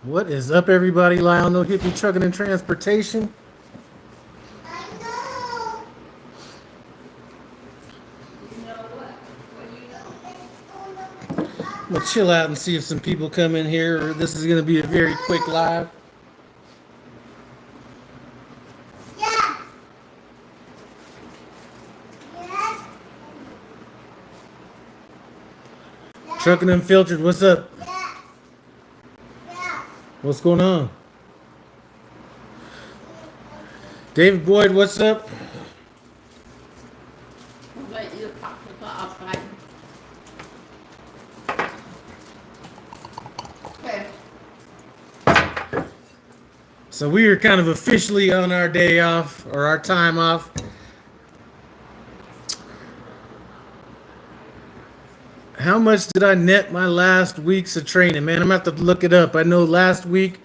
What is up, everybody? Lionel Hippie Trucking and Transportation. I'm gonna chill out and see if some people come in here. Or this is gonna be a very quick live. Trucking Unfiltered, what's up? What's going on? David Boyd, what's up? So we are kind of officially on our day off, or our time off. How much did I net my last weeks of training? Man, I'm going to have to look it up. I know last week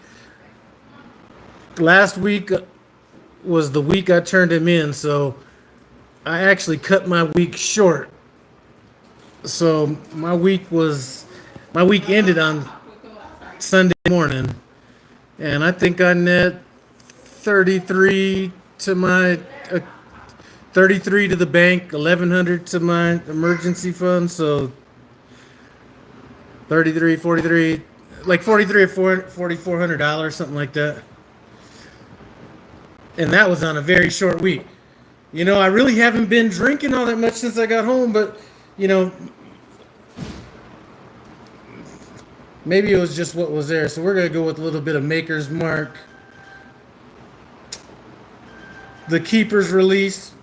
was the week I turned him in, so I actually cut my week short. So my week ended on Sunday morning, and I think I net 33 to my 33 to the bank, 1100 to my emergency fund, so 33, 43, like 43 or $4,400, something like that. And that was on a very short week. You know, I really haven't been drinking all that much since I got home, but, you know, maybe it was just what was there. So we're going to go with a little bit of Maker's Mark. The Keeper's Release.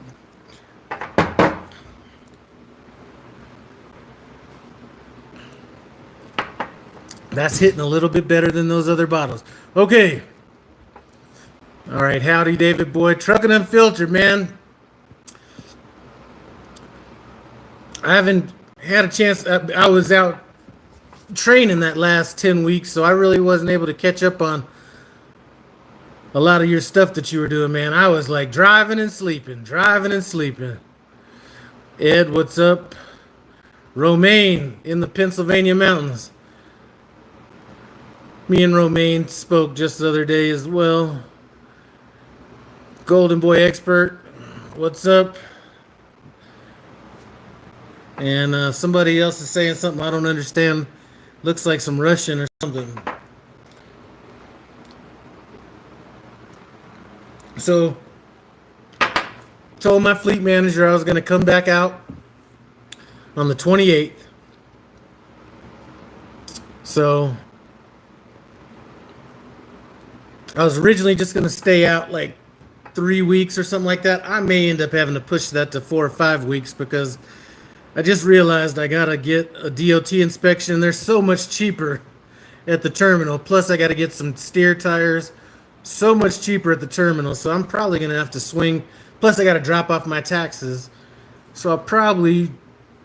That's hitting a little bit better than those other bottles. Okay. All right. Howdy, David Boyd. Trucking Unfiltered, man. I haven't had a chance. I was out training that last 10 weeks, so I really wasn't able to catch up on a lot of your stuff that you were doing, man. I was like driving and sleeping. Ed, what's up? Romaine in the Pennsylvania mountains. Me and Romaine spoke just the other day as well. Golden Boy Expert, what's up? And somebody else is saying something I don't understand. Looks like some Russian or something. So, told my fleet manager I was going to come back out on the 28th. So, I was originally just going to stay out like 3 weeks or something like that. I may end up having to push that to 4 or 5 weeks because I just realized I got to get a DOT inspection. They're so much cheaper at the terminal. Plus, I got to get some steer tires. So much cheaper at the terminal. So I'm probably going to have to swing. Plus, I got to drop off my taxes. So I'll probably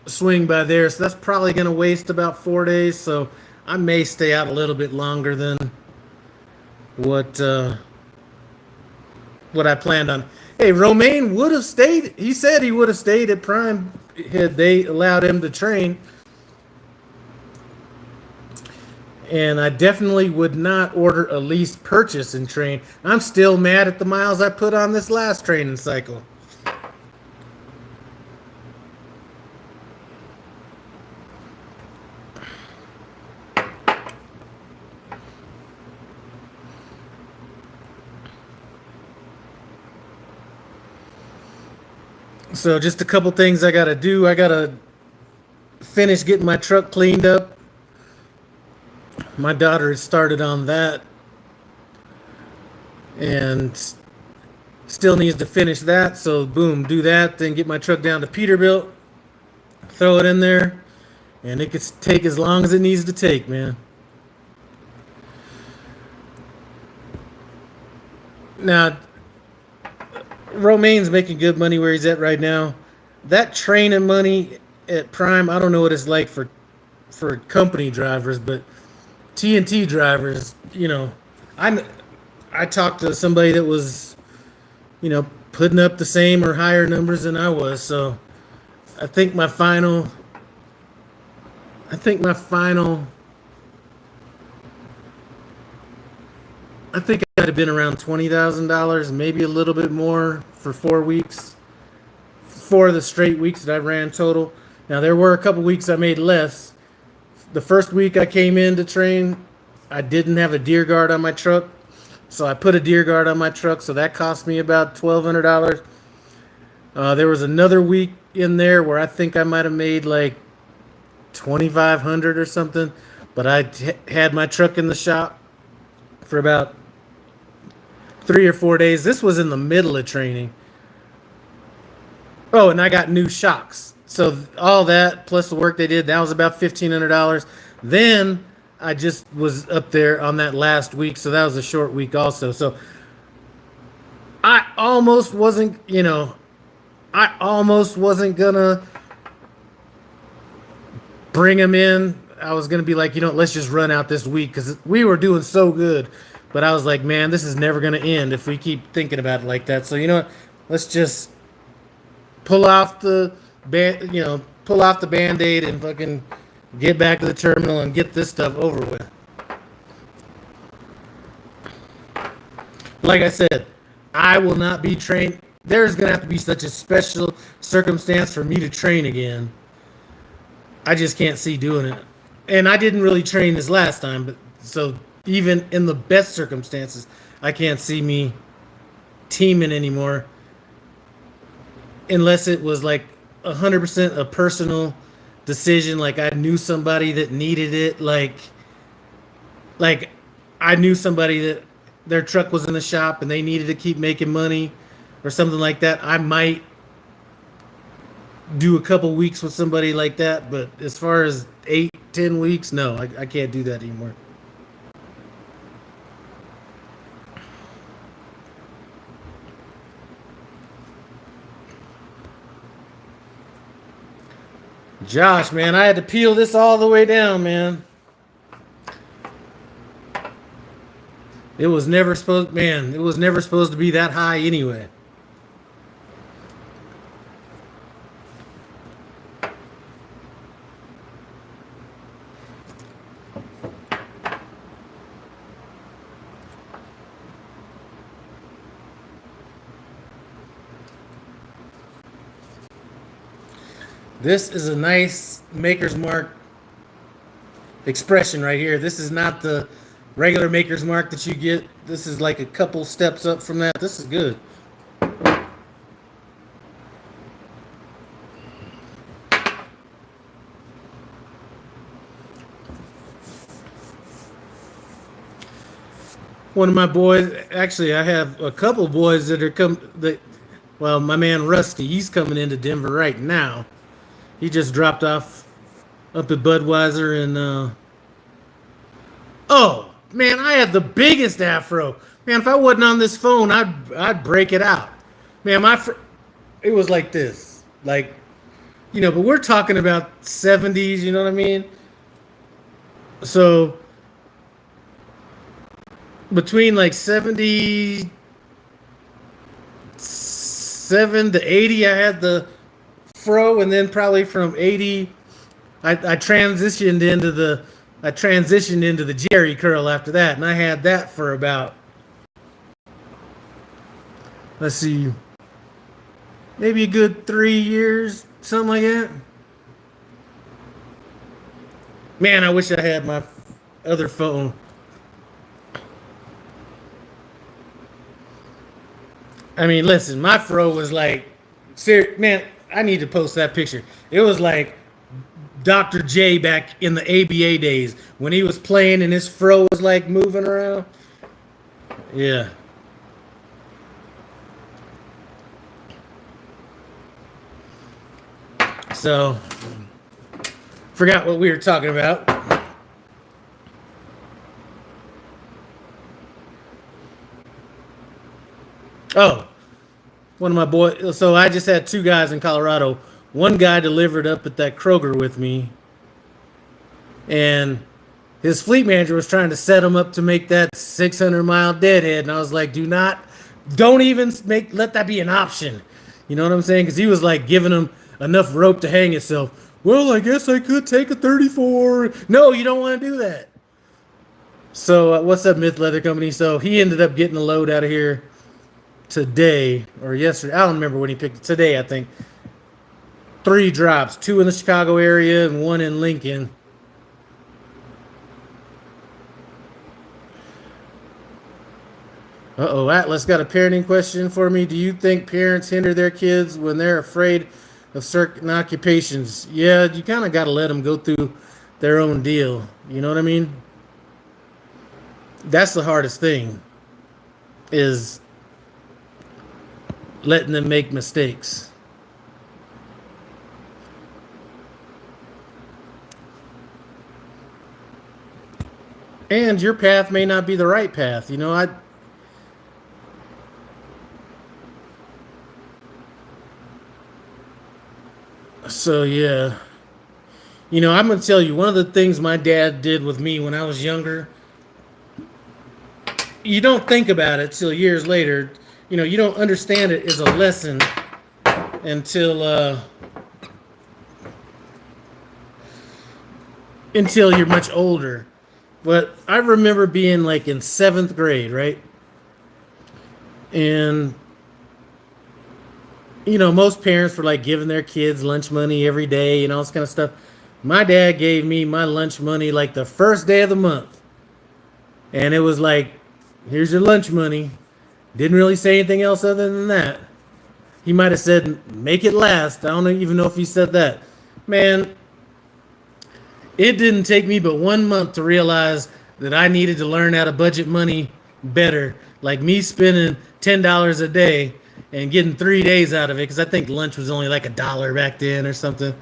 swing by there. So that's probably going to waste about 4 days. So I may stay out a little bit longer than what I planned on. Hey, Romaine would have stayed. He said he would have stayed at Prime had they allowed him to train. And I definitely would not order a lease purchase and train. I'm still mad at the miles I put on this last training cycle. So just a couple things I got to do. I got to finish getting my truck cleaned up. My daughter has started on that. And still needs to finish that. So boom, do that. Then get my truck down to Peterbilt. Throw it in there. And it could take as long as it needs to take, man. Now, Romaine's making good money where he's at right now. That training money at Prime, I don't know what it's like for company drivers, but TNT drivers, you know, I talked to somebody that was, you know, putting up the same or higher numbers than I was. So I think my final I think it might have been around $20,000, maybe a little bit more for 4 weeks. 4 of the straight weeks that I ran total. Now there were a couple weeks I made less. The first week I came in to train, I didn't have a deer guard on my truck, so I put a deer guard on my truck, so that cost me about $1,200. There was another week in there where I think I might have made like 2,500 or something, but I had my truck in the shop for about 3 or 4 days. This was in the middle of training. Oh, and I got new shocks. So all that plus the work they did, that was about $1,500. Then I just was up there on that last week, so that was a short week also. So I almost wasn't, gonna bring him in. I was gonna be like, let's just run out this week because we were doing so good. But I was like, man, this is never gonna end if we keep thinking about it like that. So you know what? Let's just pull off the Band-Aid and fucking get back to the terminal and get this stuff over with. Like I said, I will not be trained. There's going to have to be such a special circumstance for me to train again. I just can't see doing it. And I didn't really train this last time, but so even in the best circumstances, I can't see me teaming anymore. Unless it was like 100% a personal decision, like I knew somebody that needed it, like I knew somebody that their truck was in the shop and they needed to keep making money or something like that. I might do a couple weeks with somebody like that, but as far as 8-10 weeks, no, I can't do that anymore. Josh, man, I had to peel this all the way down, man. It was never supposed to be that high anyway. This is a nice Maker's Mark expression right here. This is not the regular Maker's Mark that you get. This is like a couple steps up from that. This is good. One of my boys, actually, I have a couple boys that are well, my man Rusty, he's coming into Denver right now. He just dropped off up at Budweiser and oh man, I had the biggest afro. Man, if I wasn't on this phone, I'd break it out. Man, it was like this, like, but we're talking about 70s. You know what I mean? So between like 77 to 80, I had the fro, and then probably from 80 I transitioned into the Jerry curl after that, and I had that for about, let's see, maybe a good 3 years, something like that. Man, I wish I had my other phone. I mean, listen, my fro was like, man, I need to post that picture. It was like Dr. J back in the ABA days when he was playing and his fro was like moving around. Yeah. So, forgot what we were talking about. Oh, one of my boys. So I just had two guys in Colorado. One guy delivered up at that Kroger with me, and his fleet manager was trying to set him up to make that 600-mile deadhead, and I was like, don't even let that be an option. You know what I'm saying? Because he was like giving him enough rope to hang himself. Well, I guess I could take a 34. No, you don't want to do that. So what's up, Myth Leather Company? So he ended up getting a load out of here today or yesterday. I don't remember when he picked it. Today, I think. 3 drops, 2 in the Chicago area and 1 in Lincoln. Uh-oh, Atlas got a parenting question for me. Do you think parents hinder their kids when they're afraid of certain occupations? Yeah, you kind of got to let them go through their own deal. You know what I mean? That's the hardest thing, is letting them make mistakes. And your path may not be the right path. So yeah. I'm going to tell you one of the things my dad did with me when I was younger. You don't think about it till years later. You don't understand it as a lesson until you're much older. But I remember being like in 7th grade, right? And most parents were like giving their kids lunch money every day and all this kind of stuff. My dad gave me my lunch money like the first day of the month. And it was like, here's your lunch money. Didn't really say anything else other than that. He might have said, make it last. I don't even know if he said that. Man, it didn't take me but 1 month to realize that I needed to learn how to budget money better. Like me spending $10 a day and getting 3 days out of it, because I think lunch was only like $1 back then or something.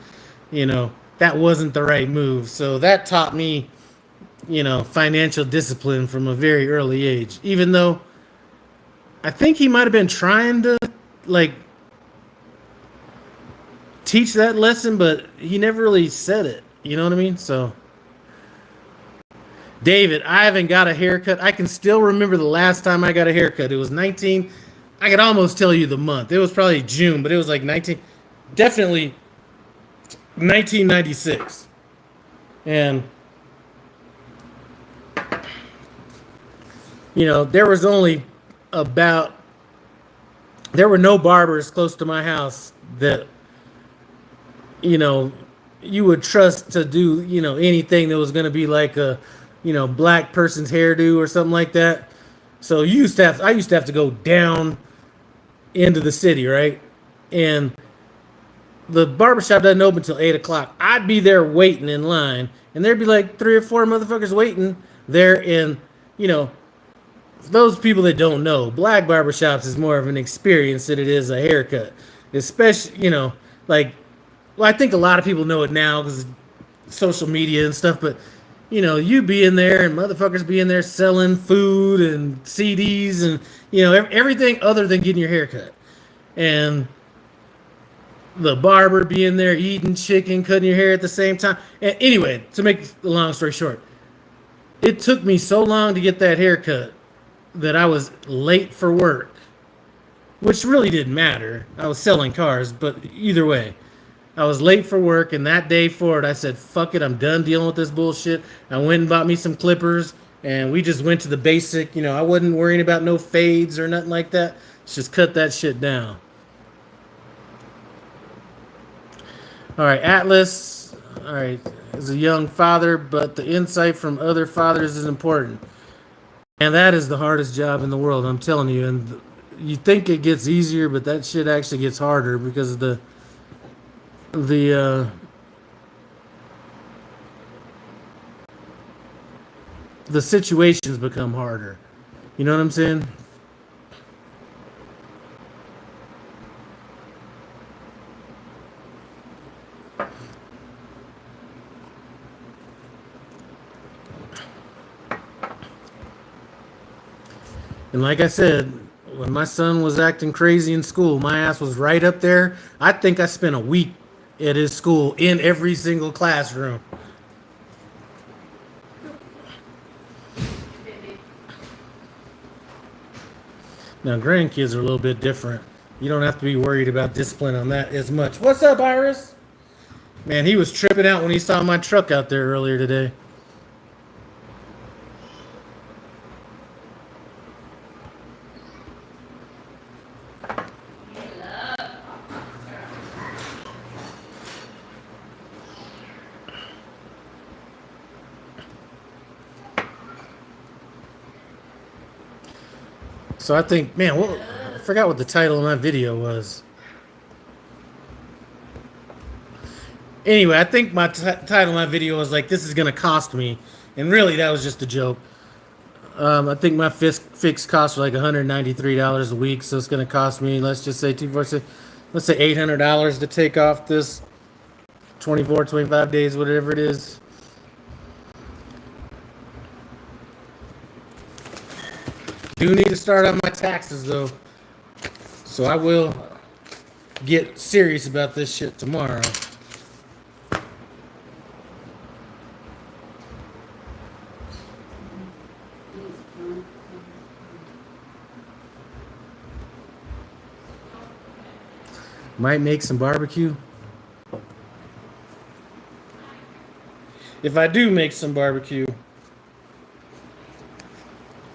That wasn't the right move. So that taught me, financial discipline from a very early age. Even though I think he might have been trying to like teach that lesson, but he never really said it. You know what I mean? So, David, I haven't got a haircut. I can still remember the last time I got a haircut. It was 19. I could almost tell you the month. It was probably June, but it was like definitely 1996. And, there were no barbers close to my house that, you would trust to do, anything that was going to be like a, black person's hairdo or something like that. So I used to have to go down into the city, right? And the barbershop doesn't open until 8 o'clock. I'd be there waiting in line, and there'd be like 3 or 4 motherfuckers waiting there. And, for those people that don't know, black barbershops is more of an experience than it is a haircut. Especially, well, I think a lot of people know it now because social media and stuff, but you be in there and motherfuckers be in there selling food and CDs and everything other than getting your hair cut. And the barber be in there eating chicken, cutting your hair at the same time. And anyway, to make the long story short, it took me so long to get that haircut that I was late for work, which really didn't matter. I was selling cars, but either way, I was late for work, and that day forward, I said, fuck it, I'm done dealing with this bullshit. I went and bought me some clippers, and we just went to the basic. I wasn't worrying about no fades or nothing like that. Just cut that shit down. All right, Atlas. All right, as a young father, but the insight from other fathers is important. And that is the hardest job in the world, I'm telling you. And you think it gets easier, but that shit actually gets harder because of the situations become harder. You know what I'm saying? And like I said, when my son was acting crazy in school, my ass was right up there. I think I spent a week at his school in every single classroom. Now, grandkids are a little bit different. You don't have to be worried about discipline on that as much. What's up, Iris? Man, he was tripping out when he saw my truck out there earlier today. So I think, man, I forgot what the title of my video was. Anyway, I think my title of my video was like, this is going to cost me. And really, that was just a joke. I think my fixed costs were like $193 a week. So it's going to cost me, let's just say, let's say $800 to take off this 24, 25 days, whatever it is. Do need to start on my taxes, though. So I will get serious about this shit tomorrow. Might make some barbecue. If I do make some barbecue,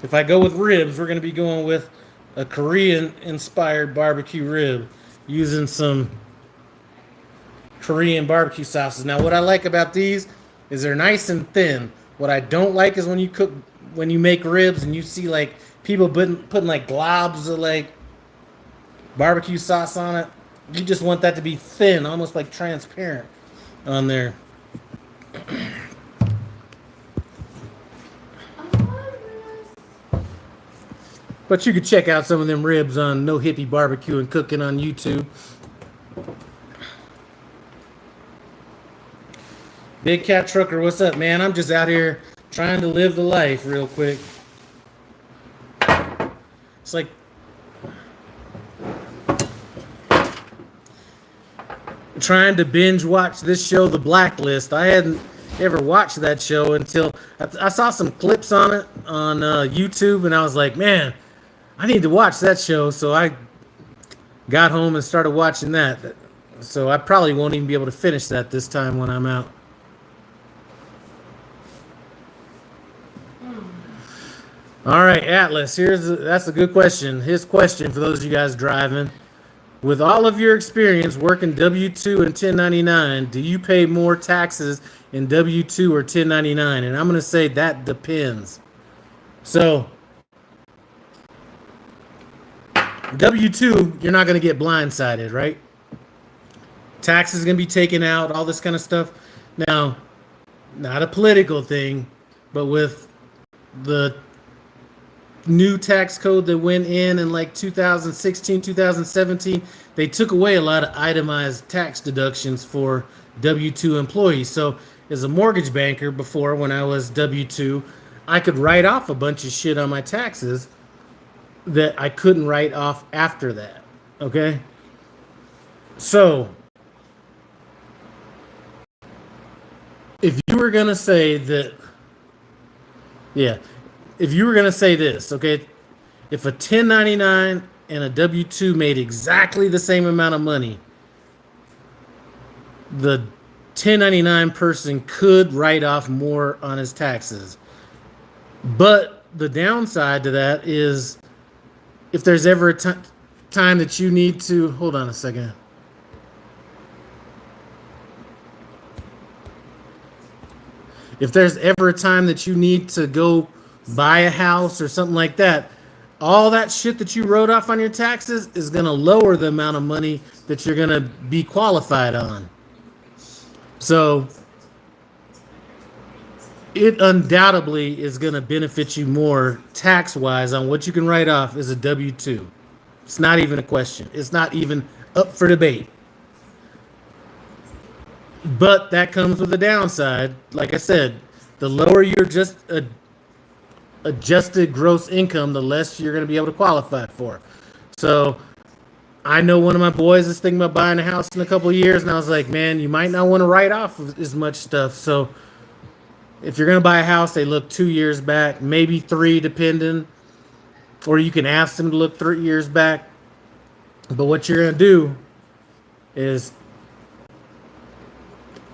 if I go with ribs, we're going to be going with a Korean-inspired barbecue rib using some Korean barbecue sauces. Now, what I like about these is they're nice and thin. What I don't like is when you make ribs and you see like people putting like globs of like barbecue sauce on it. You just want that to be thin, almost like transparent on there. But you could check out some of them ribs on No Hippie Barbecue and Cooking on YouTube. Big Cat Trucker, what's up, man? I'm just out here trying to live the life real quick. It's like trying to binge watch this show, The Blacklist. I hadn't ever watched that show until I saw some clips on it on YouTube, and I was like, man, I need to watch that show. So I got home and started watching that. So I probably won't even be able to finish that this time when I'm out. All right, Atlas, that's a good question. His question for those of you guys driving. With all of your experience working W-2 and 1099, do you pay more taxes in W-2 or 1099? And I'm going to say that depends. So, W-2, you're not going to get blindsided, right? Taxes going to be taken out, all this kind of stuff. Now, not a political thing, but with the new tax code that went in like 2016, 2017, they took away a lot of itemized tax deductions for W-2 employees. So as a mortgage banker before, when I was W-2, I could write off a bunch of shit on my taxes that I couldn't write off after that. Okay? So if you were going to say that, yeah, if you were going to say this, okay, if a 1099 and a W-2 made exactly the same amount of money, the 1099 person could write off more on his taxes. But the downside to that is if there's ever a time that you need to, hold on a second. If there's ever a time that you need to go buy a house or something like that, all that shit that you wrote off on your taxes is going to lower the amount of money that you're going to be qualified on. So it undoubtedly is going to benefit you more tax-wise on what you can write off as a W-2. It's not even a question. It's not even up for debate. But that comes with a downside. Like I said, the lower your adjusted gross income, the less you're going to be able to qualify for. So I know one of my boys is thinking about buying a house in a couple of years, and I was like, man, you might not want to write off as much stuff. So if you're going to buy a house, they look 2 years back, maybe 3 depending, or you can ask them to look 3 years back. But what you're going to do is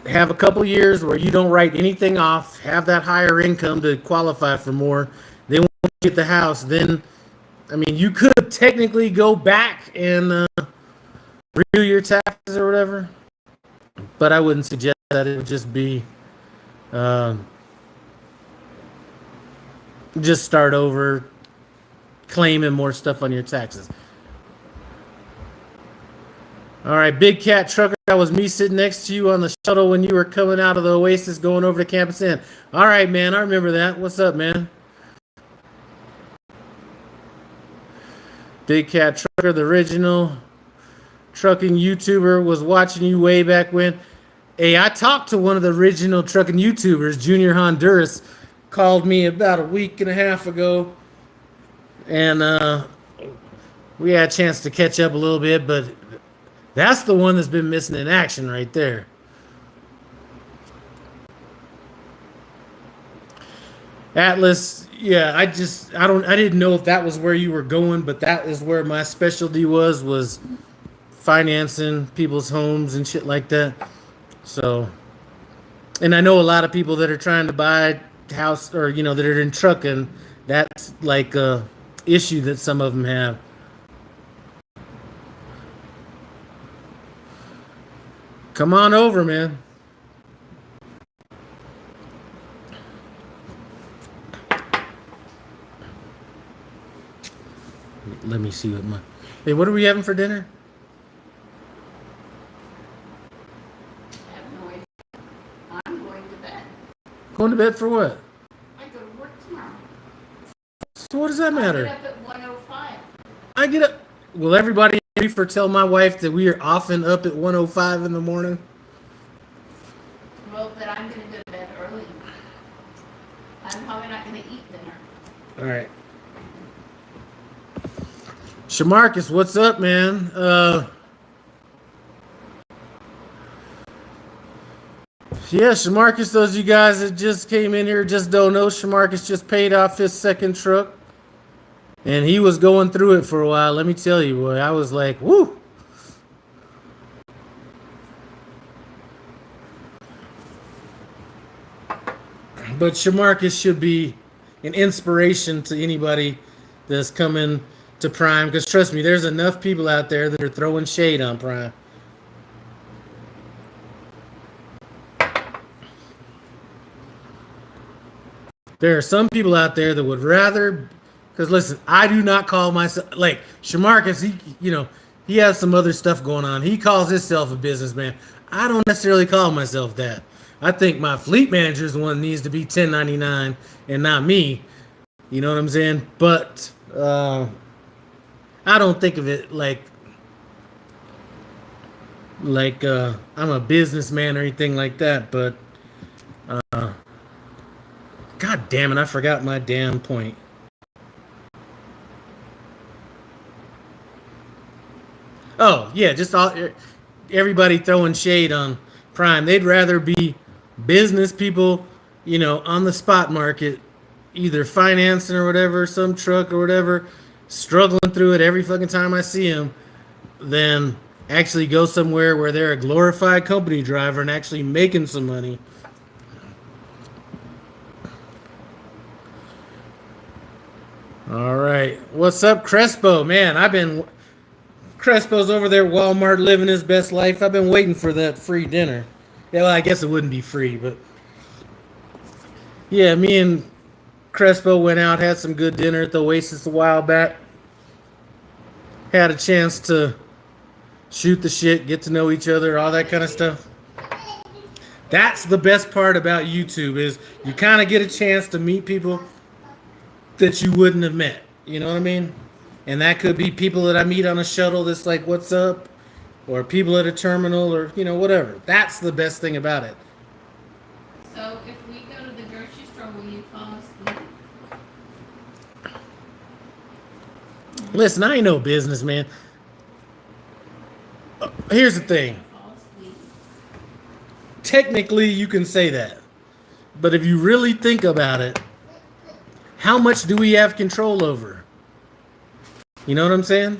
have a couple years where you don't write anything off, have that higher income to qualify for more. Then when you get the house, then, I mean, you could technically go back and redo your taxes or whatever, but I wouldn't suggest that. It would just be just start over, claiming more stuff on your taxes. All right, Big Cat Trucker, that was me sitting next to you on the shuttle when you were coming out of the Oasis going over to Campus Inn. All right, man, I remember that. What's up, man? Big Cat Trucker, the original trucking YouTuber, was watching you way back when. Hey, I talked to one of the original trucking YouTubers, Junior Honduras, called me about a week and a half ago, and we had a chance to catch up a little bit, but that's the one that's been missing in action right there. Atlas, yeah, I didn't know if that was where you were going, but that is where my specialty was financing people's homes and shit like that. So, and I know a lot of people that are trying to buy a house, or that are in trucking. That's like a issue that some of them have. Come on over, man. Let me see what Hey, what are we having for dinner? I have no idea. I'm going to bed. Going to bed for what? I go to work tomorrow. So what does that matter? I get up at 1:05. I get up. Will everybody tell my wife that we are often up at 1:05 in the morning? Well, but I'm going to go to bed early. I'm probably not going to eat dinner. All right. Shamarcus, what's up, man? Yeah, Shamarcus, those of you guys that just came in here just don't know, Shamarcus just paid off his second truck. And he was going through it for a while. Let me tell you, boy, I was like, woo. But Shamarcus should be an inspiration to anybody that's coming to Prime. Because trust me, there's enough people out there that are throwing shade on Prime. There are some people out there that would rather... Because listen, I do not call myself like Shamarcus. He has some other stuff going on. He calls himself a businessman. I don't necessarily call myself that. I think my fleet manager is the one that needs to be 1099 and not me. You know what I'm saying? But I don't think of it like I'm a businessman or anything like that. But God damn it, I forgot my damn point. Oh, yeah, just everybody throwing shade on Prime. They'd rather be business people, on the spot market, either financing or whatever, some truck or whatever, struggling through it every fucking time I see them, than actually go somewhere where they're a glorified company driver and actually making some money. All right. What's up, Crespo? Man, Crespo's over there at Walmart living his best life. I've been waiting for that free dinner. Yeah, well, I guess it wouldn't be free, but... Yeah, me and Crespo went out, had some good dinner at the Oasis a while back. Had a chance to shoot the shit, get to know each other, all that kind of stuff. That's the best part about YouTube, is you kind of get a chance to meet people that you wouldn't have met. You know what I mean? And that could be people that I meet on a shuttle that's like, what's up? Or people at a terminal, or, whatever. That's the best thing about it. So if we go to the grocery store, will you fall asleep? Listen, I ain't no businessman. Here's the thing. Fall asleep. Technically, you can say that. But if you really think about it, how much do we have control over? You know what I'm saying?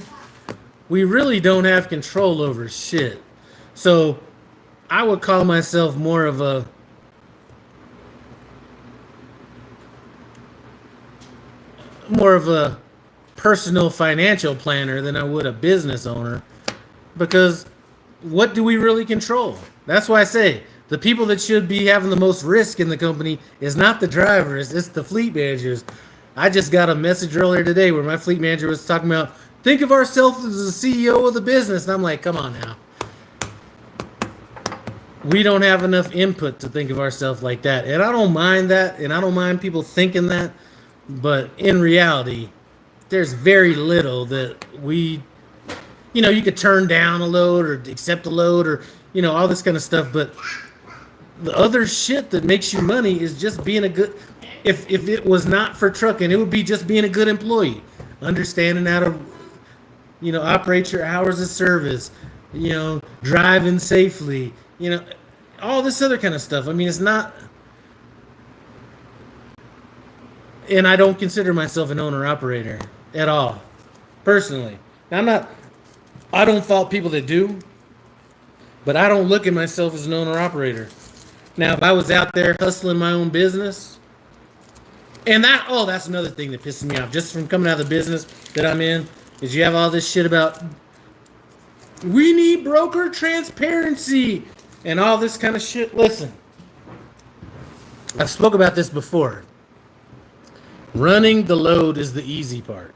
We really don't have control over shit. So I would call myself more of a personal financial planner than I would a business owner. Because what do we really control? That's why I say the people that should be having the most risk in the company is not the drivers, it's the fleet managers. I just got a message earlier today where my fleet manager was talking about, think of ourselves as the CEO of the business. And I'm like, come on now. We don't have enough input to think of ourselves like that. And I don't mind that. And I don't mind people thinking that. But in reality, there's very little that we, you could turn down a load or accept a load or, all this kind of stuff. But the other shit that makes you money is just being a good, if it was not for trucking, it would be just being a good employee, understanding how to, operate your hours of service, driving safely, all this other kind of stuff. I mean, it's not, and I don't consider myself an owner operator at all, personally. Now, I don't fault people that do, but I don't look at myself as an owner operator. Now, if I was out there hustling my own business, and that's another thing that pisses me off, just from coming out of the business that I'm in, is you have all this shit about, we need broker transparency, and all this kind of shit. Listen, I've spoke about this before. Running the load is the easy part.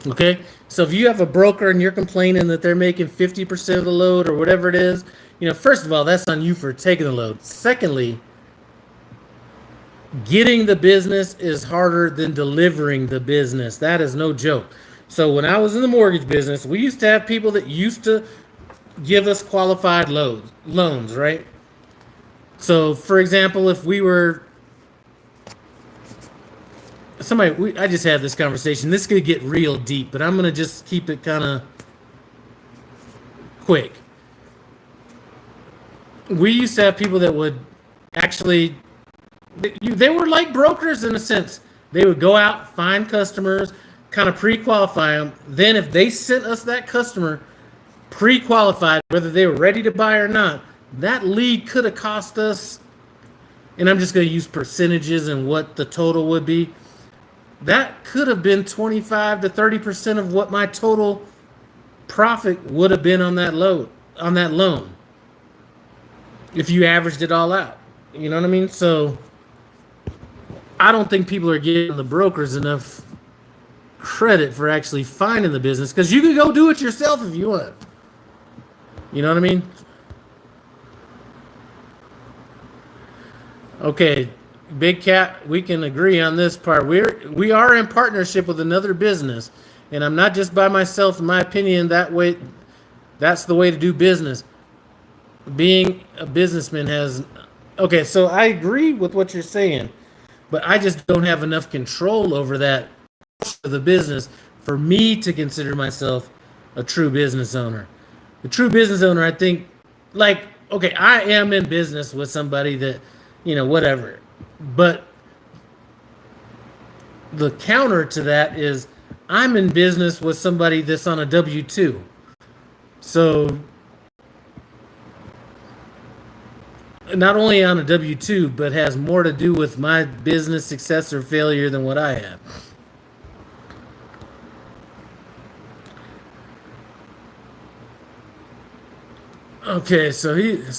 Okay? So if you have a broker and you're complaining that they're making 50% of the load or whatever it is, first of all, that's on you for taking the load. Secondly, getting the business is harder than delivering the business. That is no joke. So when I was in the mortgage business, we used to have people that used to give us qualified loans, right? So, for example, if we were I just had this conversation. This could get real deep, but I'm going to just keep it kind of quick. We used to have people that would actually, they were like brokers in a sense. They would go out, find customers, kind of pre-qualify them. Then if they sent us that customer pre-qualified, whether they were ready to buy or not, that lead could have cost us, and I'm just going to use percentages and what the total would be. That could have been 25 to 30% of what my total profit would have been on that loan. If you averaged it all out. You know what I mean? So I don't think people are giving the brokers enough credit for actually finding the business, because you can go do it yourself if you want. You know what I mean? Okay, Big Cat, we can agree on this part. We are in partnership with another business, and I'm not just by myself. In my opinion, that's the way to do business. Being a businessman okay, so I agree with what you're saying, but I just don't have enough control over that of the business for me to consider myself a true business owner. The true business owner, I think, okay, I am in business with somebody that, whatever. But the counter to that is I'm in business with somebody that's on a W-2. So not only on a W-2, but has more to do with my business success or failure than what I have. Okay, so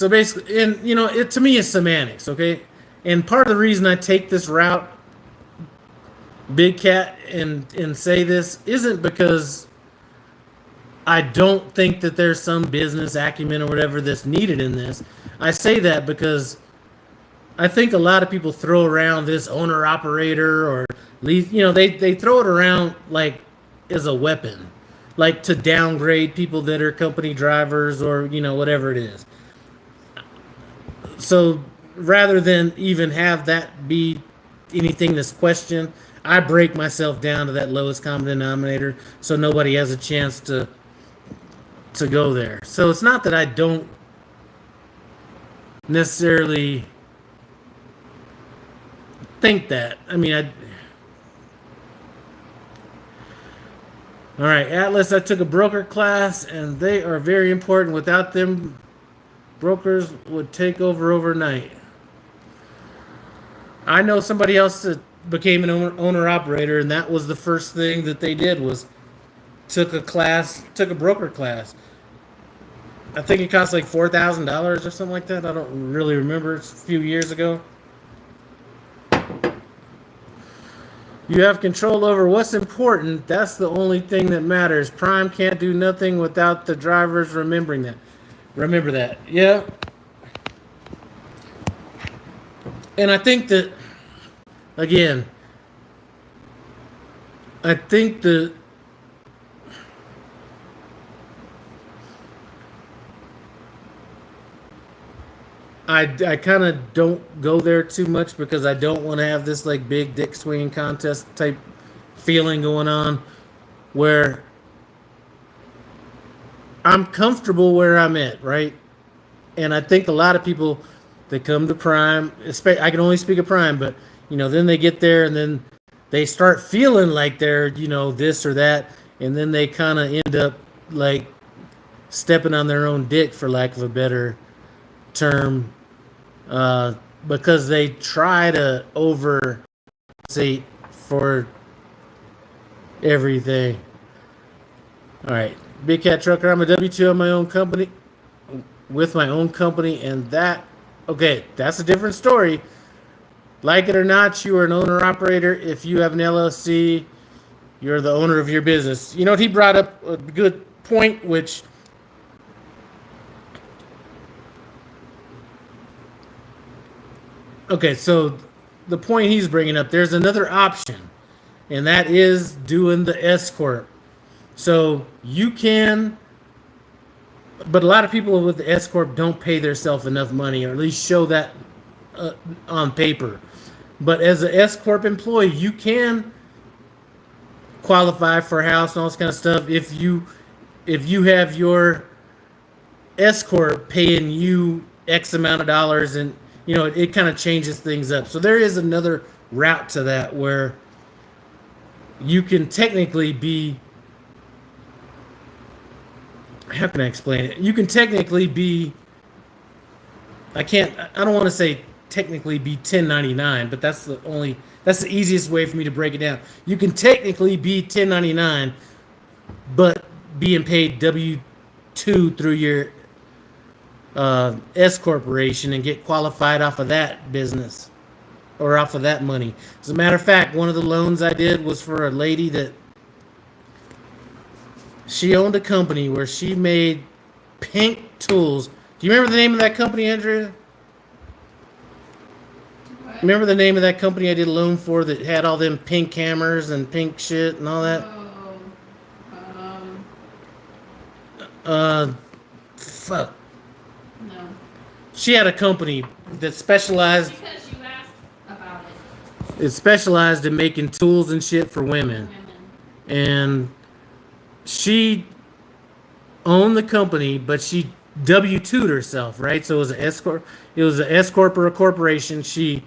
basically, and it to me is semantics, okay? And part of the reason I take this route, Big Cat, and say this isn't because I don't think that there's some business acumen or whatever that's needed in this. I say that because I think a lot of people throw around this owner operator or they throw it around like as a weapon, like to downgrade people that are company drivers or whatever it is. So rather than even have that be anything that's questioned, I break myself down to that lowest common denominator so nobody has a chance to go there. So it's not that I don't necessarily think that. I mean, all right, Atlas, I took a broker class, and they are very important. Without them, brokers would take over overnight. I know somebody else that became an owner-operator, and that was the first thing that they did was took a broker class. I think it cost like $4,000 or something like that. I don't really remember. It's a few years ago. You have control over what's important. That's the only thing that matters. Prime can't do nothing without the drivers remembering that. Remember that. Yeah. And I think that, again, I think that I kind of don't go there too much because I don't want to have this like big dick swinging contest type feeling going on where I'm comfortable where I'm at, right? And I think a lot of people that come to Prime, I can only speak of Prime, but then they get there and then they start feeling like they're, this or that, and then they kind of end up like stepping on their own dick, for lack of a better term, because they try to overstate for everything. All right, Big Cat Trucker. I'm a W-2 on my own company, with my own company, and that's a different story. Like it or not, you are an owner-operator. If you have an LLC, you're the owner of your business. You know what? He brought up a good point, which so the point he's bringing up, there's another option, and that is doing the S corp. So you can, but a lot of people with the S corp don't pay themselves enough money, or at least show that on paper. But as an S corp employee, you can qualify for a house and all this kind of stuff if you have your S corp paying you X amount of dollars, and it kind of changes things up. So there is another route to that where you can technically be, how can I explain it? You can technically be, I don't want to say technically be 1099, but that's the easiest way for me to break it down. You can technically be 1099, but being paid W-2 through your S corporation and get qualified off of that business or off of that money. As a matter of fact, one of the loans I did was for a lady that she owned a company where she made pink tools. Do you remember the name of that company, Andrea? What? Remember the name of that company I did a loan for that had all them pink hammers and pink shit and all that? Fuck. No. She had a company that specialized. Because you asked about it. It specialized in making tools and shit for women. And she owned the company, but she W-2'd herself, right? So it was an S corp. It was an S corp or a corporation. She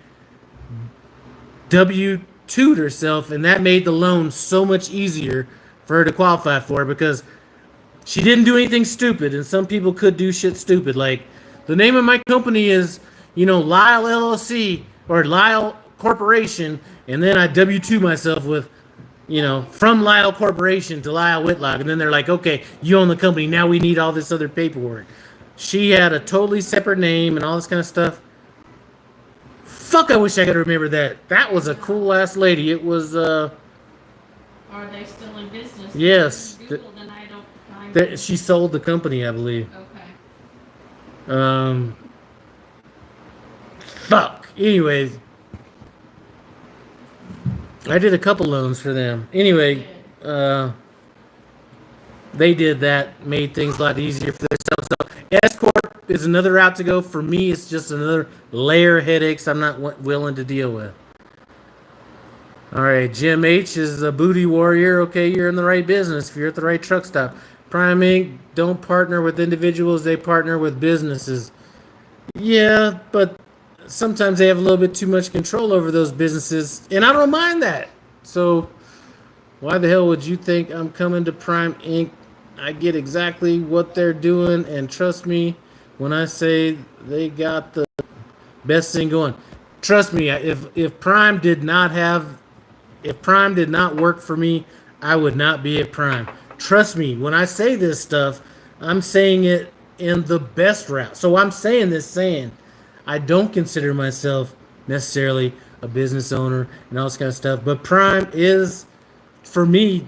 W-2'd herself, and that made the loan so much easier for her to qualify for, because she didn't do anything stupid. And some people could do shit stupid, like the name of my company is Lyle LLC or Lyle Corporation, and then I W-2 myself with from Lyle Corporation to Lyle Whitlock. And then they're like, okay, you own the company. Now we need all this other paperwork. She had a totally separate name and all this kind of stuff. Fuck, I wish I could remember that. That was a cool ass lady. It was, Are they still in business? Yes. Google, then I don't she sold the company, I believe. Okay. Fuck. Anyways. I did a couple loans for them. Anyway, they did that, made things a lot easier for themselves. So S corp is another route to go. For me, it's just another layer of headaches I'm not willing to deal with. All right, Jim H is a booty warrior. Okay, you're in the right business if you're at the right truck stop. Prime Inc. don't partner with individuals; they partner with businesses. Yeah, but sometimes they have a little bit too much control over those businesses, and I don't mind that. So why the hell would you think I'm coming to Prime Inc? I get exactly what they're doing, and trust me when I say they got the best thing going. Trust me, if Prime did not work for me, I would not be at Prime. Trust me, when I say this stuff, I'm saying it in the best route. So I'm saying I don't consider myself necessarily a business owner and all this kind of stuff. But Prime is, for me,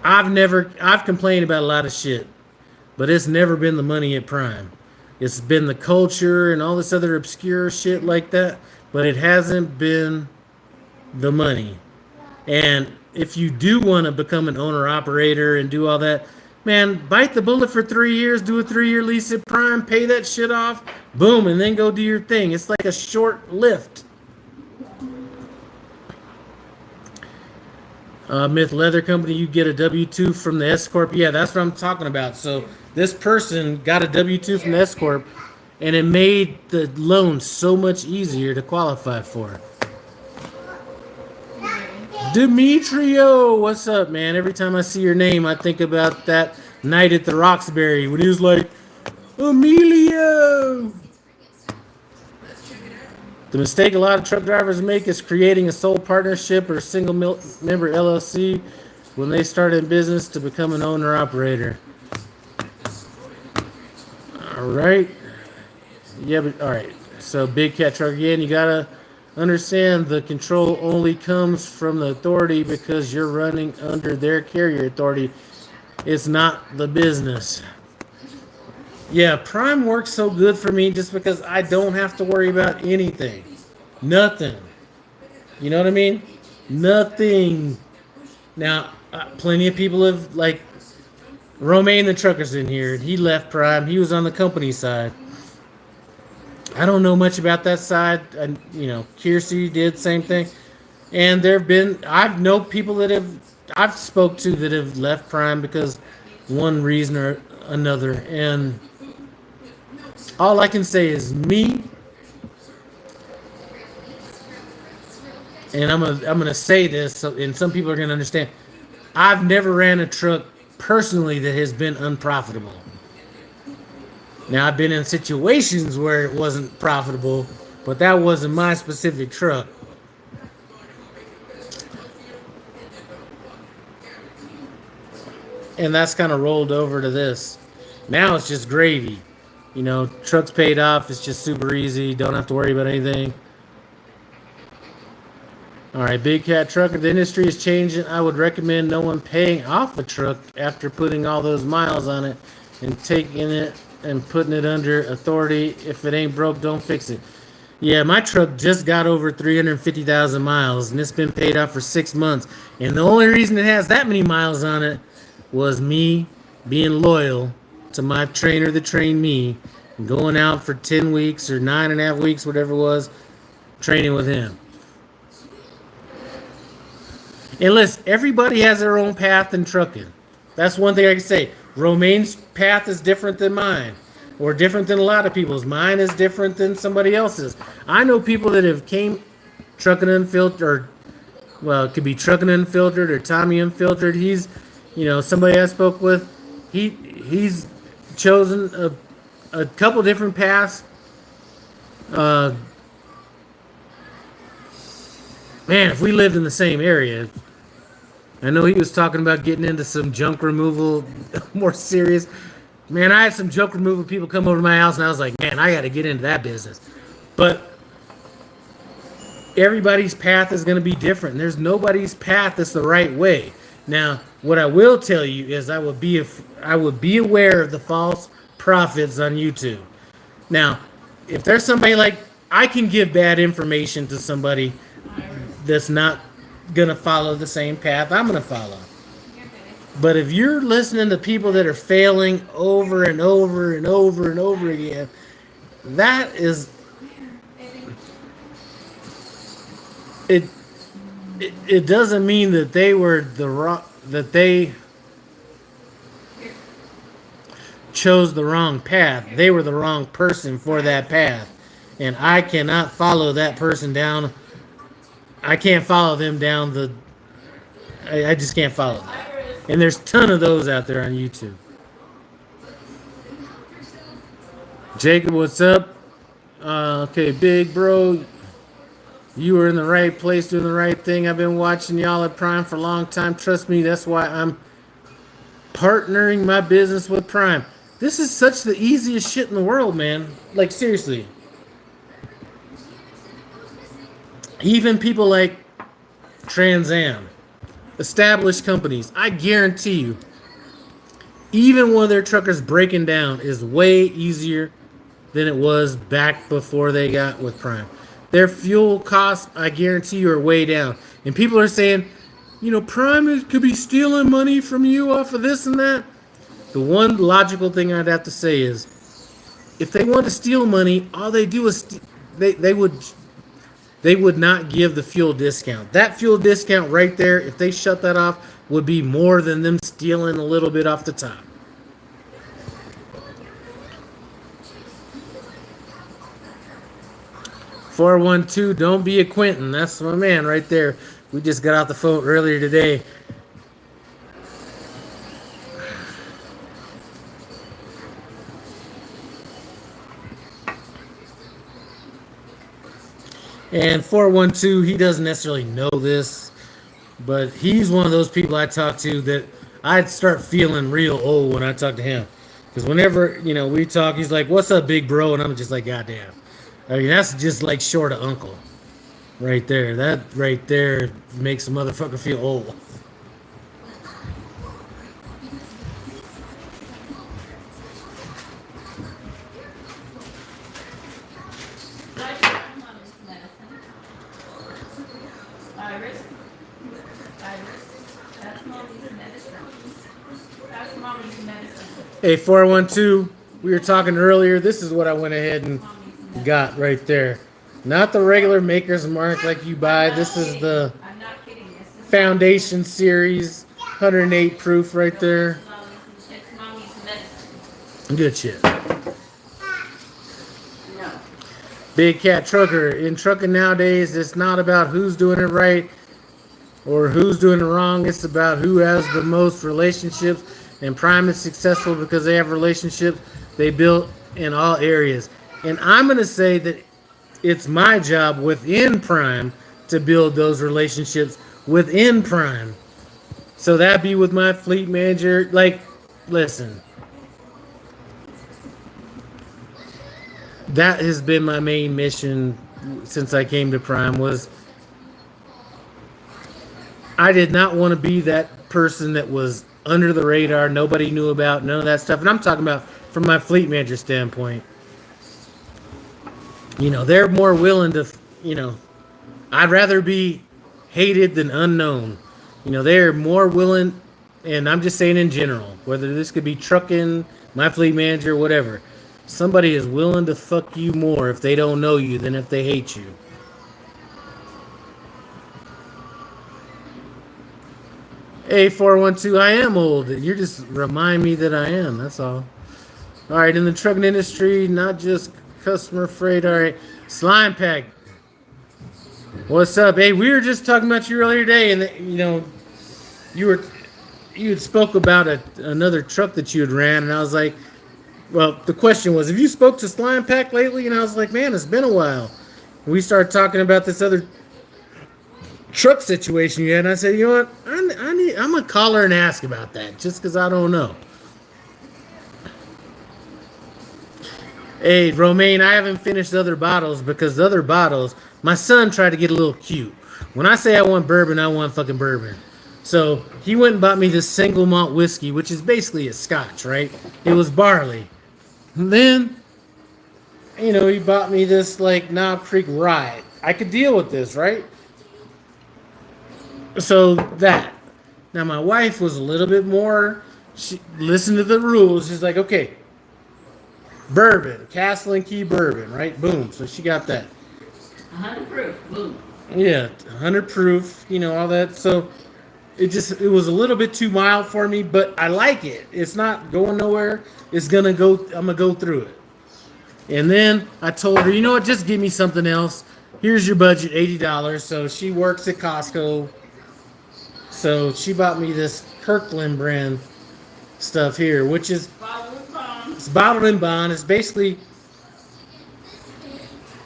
I've complained about a lot of shit, but it's never been the money at Prime. It's been the culture and all this other obscure shit like that, but it hasn't been the money. And if you do want to become an owner operator and do all that, man, bite the bullet for 3 years, do a 3-year lease at Prime, pay that shit off, boom, and then go do your thing. It's like a short lift. Myth Leather Company, you get a W-2 from the S Corp. Yeah, that's what I'm talking about. So this person got a W-2 from the S Corp, and it made the loan so much easier to qualify for. Demetrio, what's up, man? Every time I see your name, I think about that night at the Roxbury when he was like, Emilio. The mistake a lot of truck drivers make is creating a sole partnership or single member LLC when they start in business to become an owner operator. All right. Yeah, but all right. So Big Cat Truck again, you gotta understand the control only comes from the authority because you're running under their carrier authority. It's not the business. Yeah, Prime works so good for me just because I don't have to worry about anything. Nothing. You know what I mean? Nothing. Now, plenty of people have, like, Romaine the trucker's in here, and he left Prime. He was on the company side. I don't know much about that side. Kiersey did same thing. And I've known people that I've spoke to that have left Prime because one reason or another. And all I can say is me, and I'm gonna say this, and some people are gonna understand. I've never ran a truck personally that has been unprofitable. Now I've been in situations where it wasn't profitable, but that wasn't my specific truck. And that's kind of rolled over to this. Now it's just gravy. Truck's paid off. It's just super easy. Don't have to worry about anything. All right, Big Cat Trucker. The industry is changing. I would recommend no one paying off a truck after putting all those miles on it and taking it and putting it under authority. If it ain't broke, don't fix it. Yeah, my truck just got over 350,000 miles, and it's been paid off for 6 months. And the only reason it has that many miles on it was me being loyal to my trainer that trained me, and going out for 10 weeks or 9.5 weeks, whatever it was, training with him. And listen, everybody has their own path in trucking. That's one thing I can say. Romaine's path is different than mine, or different than a lot of people's. Mine is different than somebody else's. I know people that have came trucking unfiltered, well, it could be trucking unfiltered or Tommy unfiltered. He's, somebody I spoke with, he's chosen a couple different paths. Man, if we lived in the same area, I know he was talking about getting into some junk removal, more serious. Man, I had some junk removal people come over to my house, and I was like, man, I got to get into that business. But everybody's path is going to be different. There's nobody's path that's the right way. Now, what I will tell you is I would be aware of the false prophets on YouTube. Now, if there's somebody I can give bad information to somebody that's not going to follow the same path I'm going to follow. But if you're listening to people that are failing over and over and over and over again, that is it doesn't mean that they were that they chose the wrong path. They were the wrong person for that path. And I cannot follow that person down. I can't follow them down I just can't follow them. And there's a ton of those out there on YouTube. Jacob, what's up? Okay, big bro. You were in the right place doing the right thing. I've been watching y'all at Prime for a long time. Trust me, that's why I'm partnering my business with Prime. This is such the easiest shit in the world, man. Like, seriously. Even people like Trans Am, established companies, I guarantee you, even one of their truckers breaking down is way easier than it was back before they got with Prime. Their fuel costs, I guarantee you, are way down. And people are saying, Prime could be stealing money from you off of this and that. The one logical thing I'd have to say is, if they want to steal money, all they do is they would not give the fuel discount. That fuel discount right there, if they shut that off, would be more than them stealing a little bit off the top. "412, don't be a Quentin." That's my man right there. We just got off the phone earlier today. And 412, he doesn't necessarily know this, but he's one of those people I talk to that I'd start feeling real old when I talk to him. Because whenever, we talk, he's like, "What's up, big bro?" And I'm just like, "Goddamn." I mean, that's just like short of uncle. Right there. That right there makes a motherfucker feel old. Iris. That's mommy's medicine. That's mommy's medicine. Hey, 412, we were talking earlier. This is what I went ahead and got right there. Not the regular Maker's Mark like you buy. This is the I'm not kidding. This is Foundation Series 108 proof right there. it's mommy's medicine. Good shit. No. Big Cat Trucker. In trucking nowadays, it's not about who's doing it right or who's doing it wrong. It's about who has the most relationships. And Prime is successful because they have relationships they built in all areas. And I'm going to say that it's my job within Prime to build those relationships within Prime. So that'd be with my fleet manager. Like, listen, that has been my main mission since I came to Prime. Was I did not want to be that person that was under the radar, nobody knew about, none of that stuff. And I'm talking about from my fleet manager standpoint. They're more willing to, I'd rather be hated than unknown. They're more willing, and I'm just saying in general, whether this could be trucking, my fleet manager, whatever. Somebody is willing to fuck you more if they don't know you than if they hate you. Hey, 412, I am old. You just remind me that I am. That's all. All right, in the trucking industry, not just customer freight. All right, Slime Pack. What's up? Hey, we were just talking about you earlier today, and you had spoke about another truck that you had ran, and I was like, well, the question was, have you spoke to Slime Pack lately? And I was like, man, it's been a while. And we started talking about this other truck situation you had, and I said, you know what? I'm gonna call her and ask about that, just because I don't know. Hey, Romaine, I haven't finished the other bottles because the other bottles, my son tried to get a little cute. When I say I want bourbon, I want fucking bourbon. So he went and bought me this single malt whiskey, which is basically a scotch, right? It was barley. And then, he bought me this like Knob Creek Rye. I could deal with this, right? So that. Now my wife was a little bit more, she listened to the rules. She's like, okay, bourbon, Castle and Key bourbon, right? Boom. So she got that. 100 proof. Boom. Yeah, 100 proof, all that. So it was a little bit too mild for me, but I like it. It's not going nowhere. I'm gonna go through it. And then I told her, you know what, just give me something else. Here's your budget, $80. So she works at Costco. So she bought me this Kirkland brand stuff here, which is it's bottled in bond. It's basically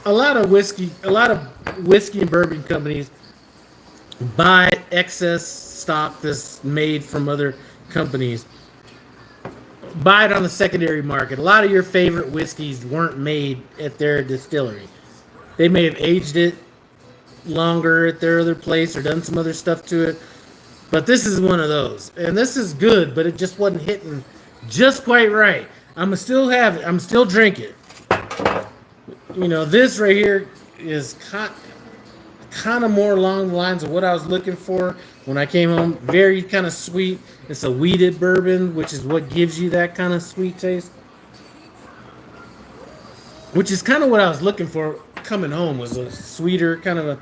a lot of whiskey and bourbon companies buy excess stock that's made from other companies. Buy it on the secondary market. A lot of your favorite whiskeys weren't made at their distillery. They may have aged it longer at their other place or done some other stuff to it. But this is one of those. And this is good, but it just wasn't hitting just quite right. I'm still have it. I'm still drinking. You know, this right here is kind of more along the lines of what I was looking for when I came home. Very kind of sweet. It's a wheated bourbon, which is what gives you that kind of sweet taste. Which is kind of what I was looking for coming home, was a sweeter kind of a...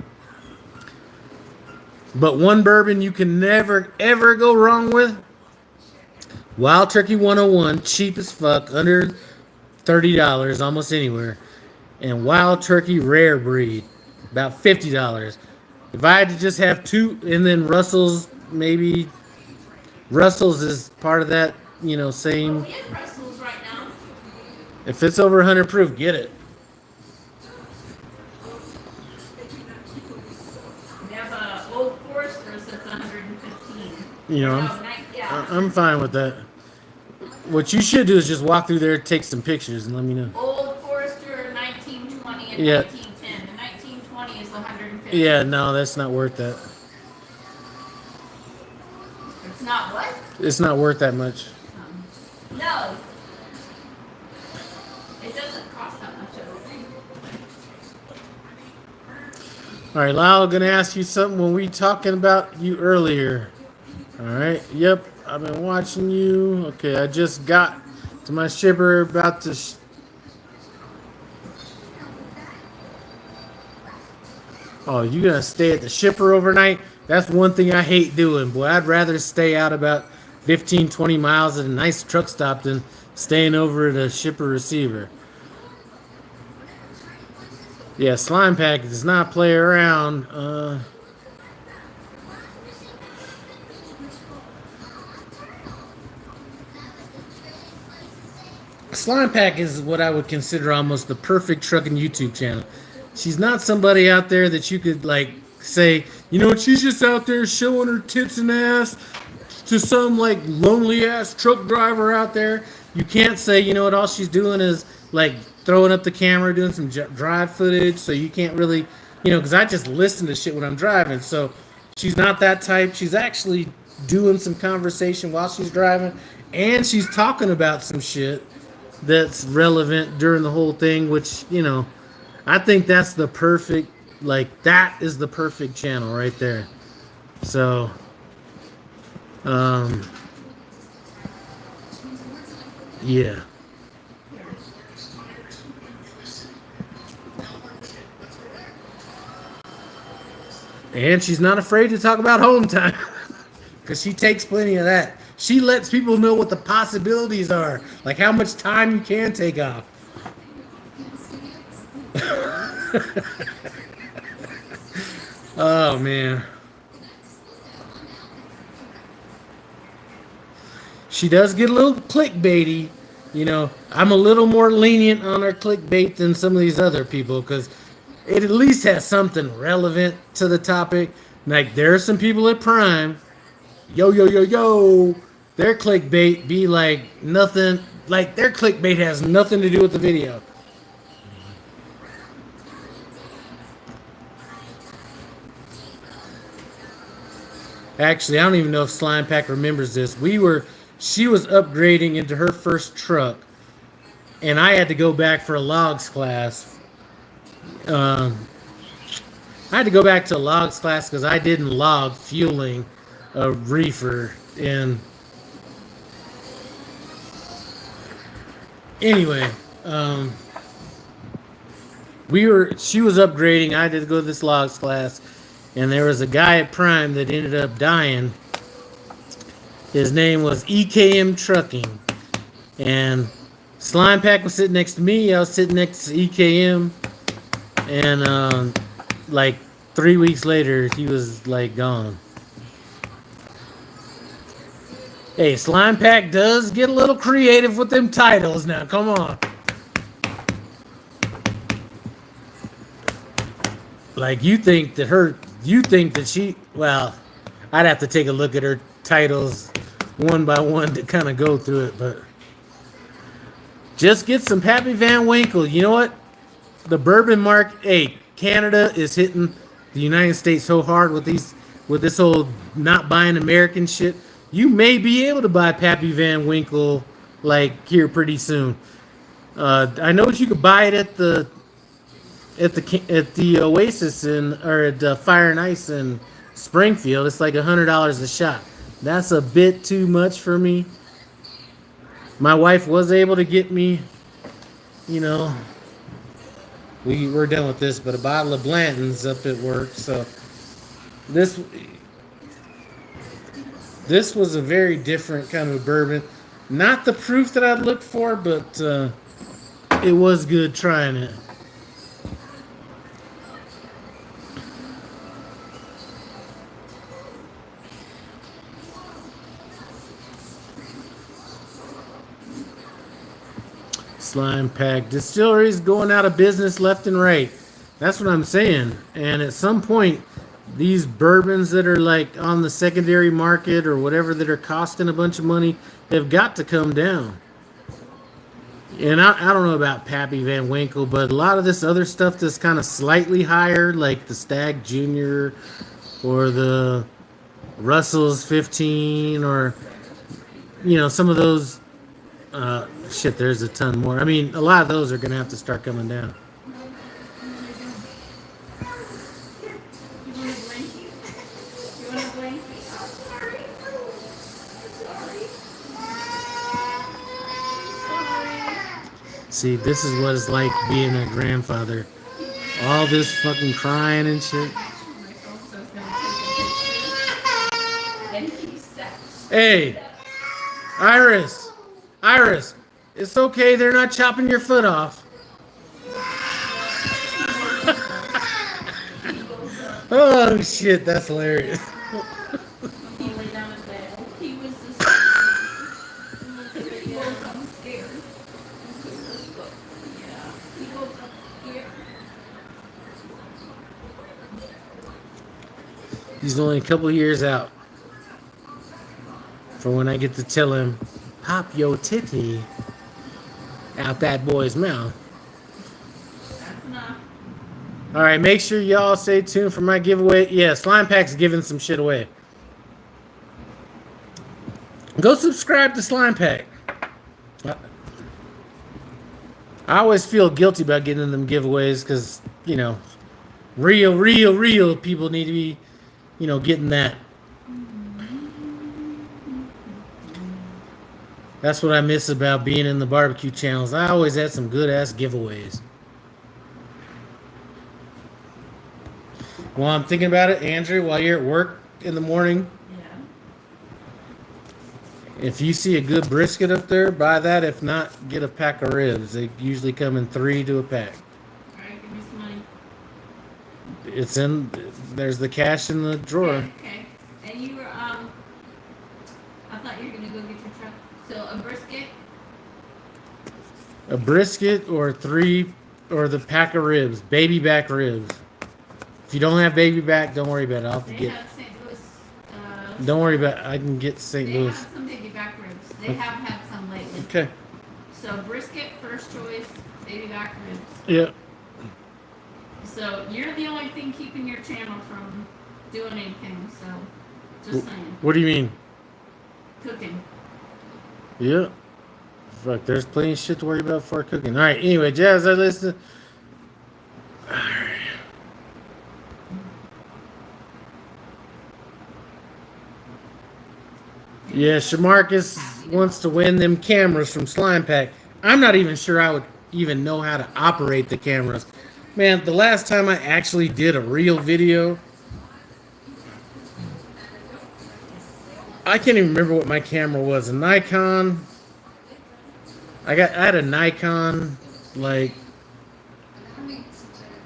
But one bourbon you can never, ever go wrong with. Wild Turkey 101, cheap as fuck, under $30 almost anywhere. And Wild Turkey Rare Breed, about $50. If I had to just have two, and then Russell's, maybe Russell's is part of that, you know, same. We have Russell's right now. If it's over 100 proof, get it. We have a Old Forester's that's 115. You know, Yeah. I'm fine with that. What you should do is just walk through there, take some pictures, and let me know. Old Forester 1920 and Yeah. 1910. The 1920 is 150. Yeah, no, that's not worth that. It's not what? It's not worth that much. No. It doesn't cost that much, I don't think. All right, Lyle, gonna ask you something when we talking about you earlier. All right. Yep, I've been watching you. Okay, I just got to my shipper about to. Oh, you gonna stay at the shipper overnight? That's one thing I hate doing, boy. I'd rather stay out about 15, 20 miles at a nice truck stop than staying over at a shipper receiver. Yeah, Slime Pack does not play around. Slime Pack is what I would consider almost the perfect trucking YouTube channel. She's not somebody out there that you could like say, you know, she's just out there showing her tits and ass to some like lonely ass truck driver out there. You can't say, you know what, all she's doing is like throwing up the camera, doing some drive footage, so you can't really, you know, because I just listen to shit when I'm driving. So she's not that type. She's actually doing some conversation while she's driving, and she's talking about some shit that's relevant during the whole thing, which, you know, I think that's the perfect, like, that is the perfect channel right there. So, yeah. And she's not afraid to talk about home time, because she takes plenty of that. She lets people know what the possibilities are, like how much time you can take off. Oh, man. She does get a little clickbaity. You know, I'm a little more lenient on her clickbait than some of these other people, because it at least has something relevant to the topic. Like, there are some people at Prime, yo, their clickbait be like nothing, like their clickbait has nothing to do with the video. Actually, I don't even know if Slime Pack remembers this. She was upgrading into her first truck, and I had to go back for a logs class. I had to go back to a logs class because I didn't log fueling a reefer. And anyway, she was upgrading. I had to go to this logs class, and there was a guy at Prime that ended up dying. His name was EKM Trucking, and Slime Pack was sitting next to me. I was sitting next to EKM, and like 3 weeks later, he was like gone. Hey, Slime Pack does get a little creative with them titles now. Come on. Like, you think that she, well, I'd have to take a look at her titles one by one to kind of go through it, but just get some Pappy Van Winkle. You know what? The bourbon mark, hey, Canada is hitting the United States so hard with this whole not buying American shit, you may be able to buy Pappy Van Winkle like here pretty soon. I know you could buy it at the Oasis or at Fire and Ice in Springfield. It's like $100 a shot. That's a bit too much for me. My wife was able to get me, you know, we're done with this, but a bottle of Blanton's up at work. So this this was a very different kind of bourbon. Not the proof that I'd look for, but it was good trying it. Slime pack distilleries going out of business left and right. That's what I'm saying. And at some point, these bourbons that are like on the secondary market or whatever that are costing a bunch of money have got to come down. And I don't know about Pappy Van Winkle, but a lot of this other stuff that's kind of slightly higher, like the Stag Junior or the Russell's 15, or some of those. Shit, there's a ton more. I mean, a lot of those are gonna have to start coming down. You want a blankie? You want a blankie? Oh, sorry. Sorry. See, this is what it's like being a grandfather. All this fucking crying and shit. Hey, Iris, it's okay. They're not chopping your foot off. Oh shit, that's hilarious. He lay down in bed. He was just he woke up scared. Yeah, he woke up scared. He's only a couple years out from when I get to tell him, pop your titty out that boy's mouth. That's enough. All right, make sure y'all stay tuned for my giveaway. Yeah, Slime Pack's giving some shit away. Go subscribe to Slime Pack. I always feel guilty about getting them giveaways because, real people need to be, getting that. That's what I miss about being in the barbecue channels. I always had some good ass giveaways. While I'm thinking about it, Andrew, while you're at work in the morning, if you see a good brisket up there, buy that. If not, get a pack of ribs. They usually come in 3 to a pack. All right, give me some money. There's the cash in the drawer. Okay. And you were I thought you were gonna go get your truck. So a brisket. Or the pack of ribs, baby back ribs. If you don't have baby back, don't worry about it. I'll They get. have St. Louis. Don't worry about it. I can get St. They Louis. have some baby back ribs. They have had some lately. Okay. So brisket, first choice, baby back ribs. Yeah. So you're the only thing keeping your channel from doing anything. So just saying. What do you mean? Cooking. Yeah. Fuck, there's plenty of shit to worry about before cooking. All right. Anyway, Jazz, I listen. All right. Yeah, Shamarcus wants to win them cameras from Slime Pack. I'm not even sure I would even know how to operate the cameras. Man, the last time I actually did a real video, I can't even remember what my camera was. A Nikon. I had a Nikon, like,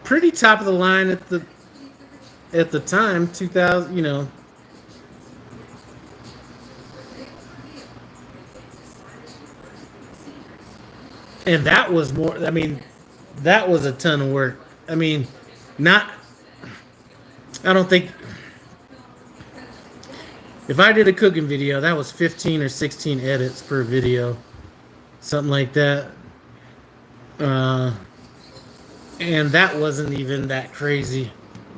pretty top of the line at the time, 2000, And that was that was a ton of work. I don't think, if I did a cooking video, that was 15 or 16 edits per video. Something like that. And that wasn't even that crazy.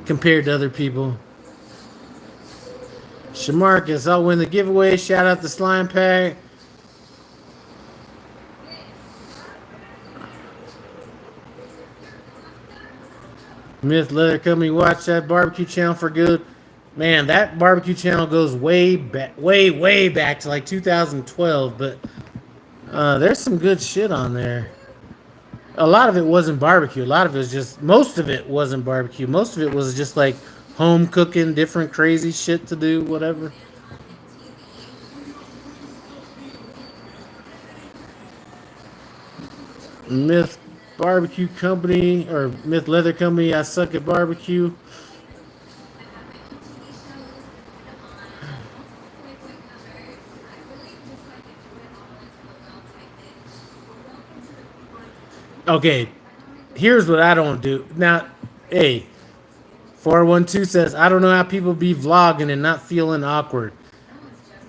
compared to other people. Shamarcus, I'll win the giveaway. Shout out the slime pack. Myth Leather Company, watch that barbecue channel for good. Man, that barbecue channel goes way back, way back to like 2012. But there's some good shit on there. A lot of it wasn't barbecue. A lot of it was just, most of it wasn't barbecue. Most of it was just like home cooking, different crazy shit to do, whatever. Myth Barbecue Company or Myth Leather Company, I suck at barbecue. Okay, here's what I don't do. Now, hey, 412 says, I don't know how people be vlogging and not feeling awkward.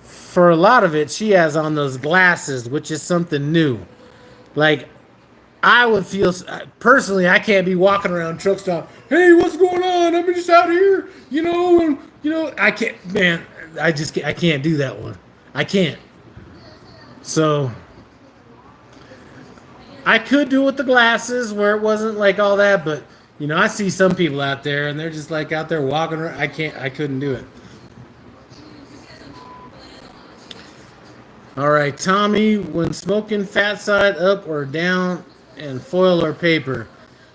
For a lot of it, she has on those glasses, which is something new. Like, I would feel, personally, I can't be walking around truck stop. Hey, what's going on? I'm just out here, I can't, man, I can't do that one. I can't. So, I could do it with the glasses where it wasn't like all that, but, I see some people out there and they're just like out there walking around. I couldn't do it. All right, Tommy, when smoking, fat side up or down and foil or paper.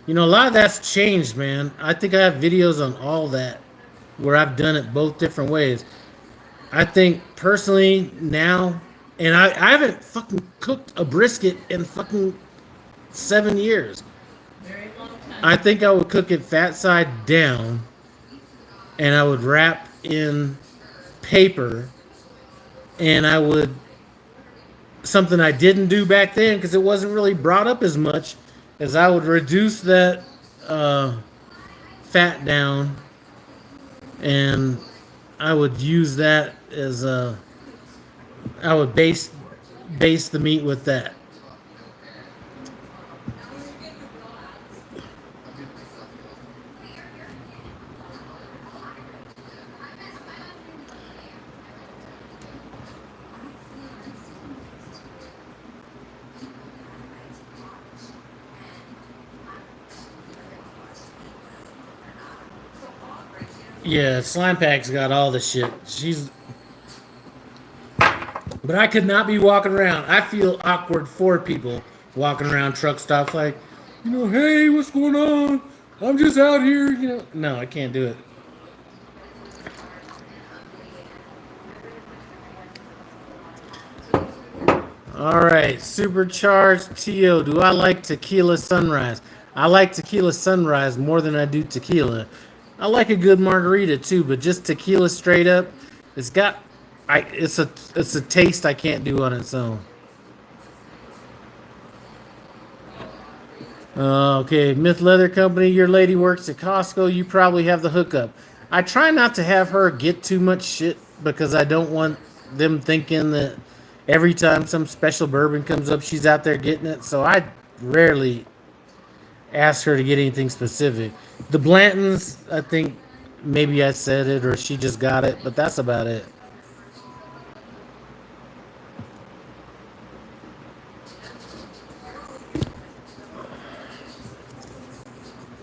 A lot of that's changed, man. I think I have videos on all that where I've done it both different ways. I think personally now, and I haven't fucking cooked a brisket in fucking 7 years. Very long time. I think I would cook it fat side down and I would wrap in paper and I would, something I didn't do back then because it wasn't really brought up as much, as I would reduce that fat down and I would use that as I would base the meat with that. Yeah, Slime Pack's got all the shit. But I could not be walking around. I feel awkward for people walking around truck stops like, hey, what's going on? I'm just out here, No, I can't do it. All right, Supercharged Tio. Do I like tequila sunrise? I like tequila sunrise more than I do tequila. I like a good margarita too, but just tequila straight up, it's a taste I can't do on its own. Okay, Myth Leather Company, your lady works at Costco. You probably have the hookup. I try not to have her get too much shit because I don't want them thinking that every time some special bourbon comes up, she's out there getting it. So I rarely ask her to get anything specific. The Blantons, I think maybe I said it or she just got it, but that's about it.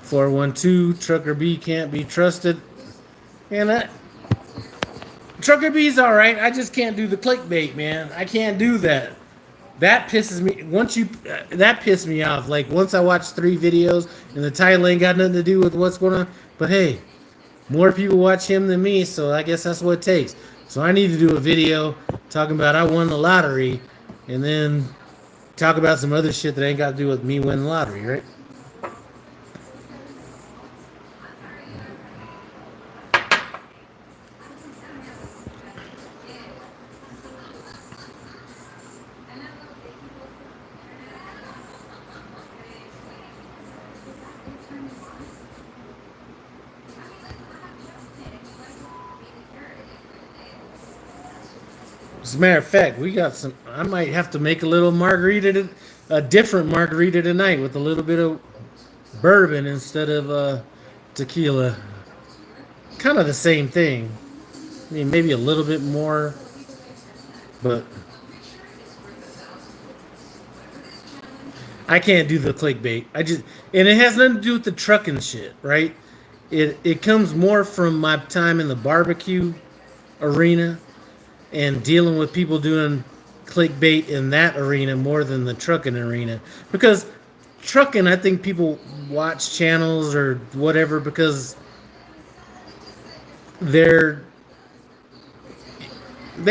(412) Trucker B can't be trusted. And Trucker B's all right. I just can't do the clickbait, man. I can't do that. That pisses me. That pissed me off. Like once I watched 3 videos and the title ain't got nothing to do with what's going on. But hey, more people watch him than me, so I guess that's what it takes. So I need to do a video talking about I won the lottery, and then talk about some other shit that ain't got to do with me winning the lottery, right? As a matter of fact, we got some. I might have to make a little margarita, a different margarita tonight with a little bit of bourbon instead of tequila. kind of the same thing. I mean, maybe a little bit more, but I can't do the clickbait. And it has nothing to do with the trucking shit, right? It comes more from my time in the barbecue arena and dealing with people doing clickbait in that arena more than the trucking arena. Because trucking, I think people watch channels or whatever because they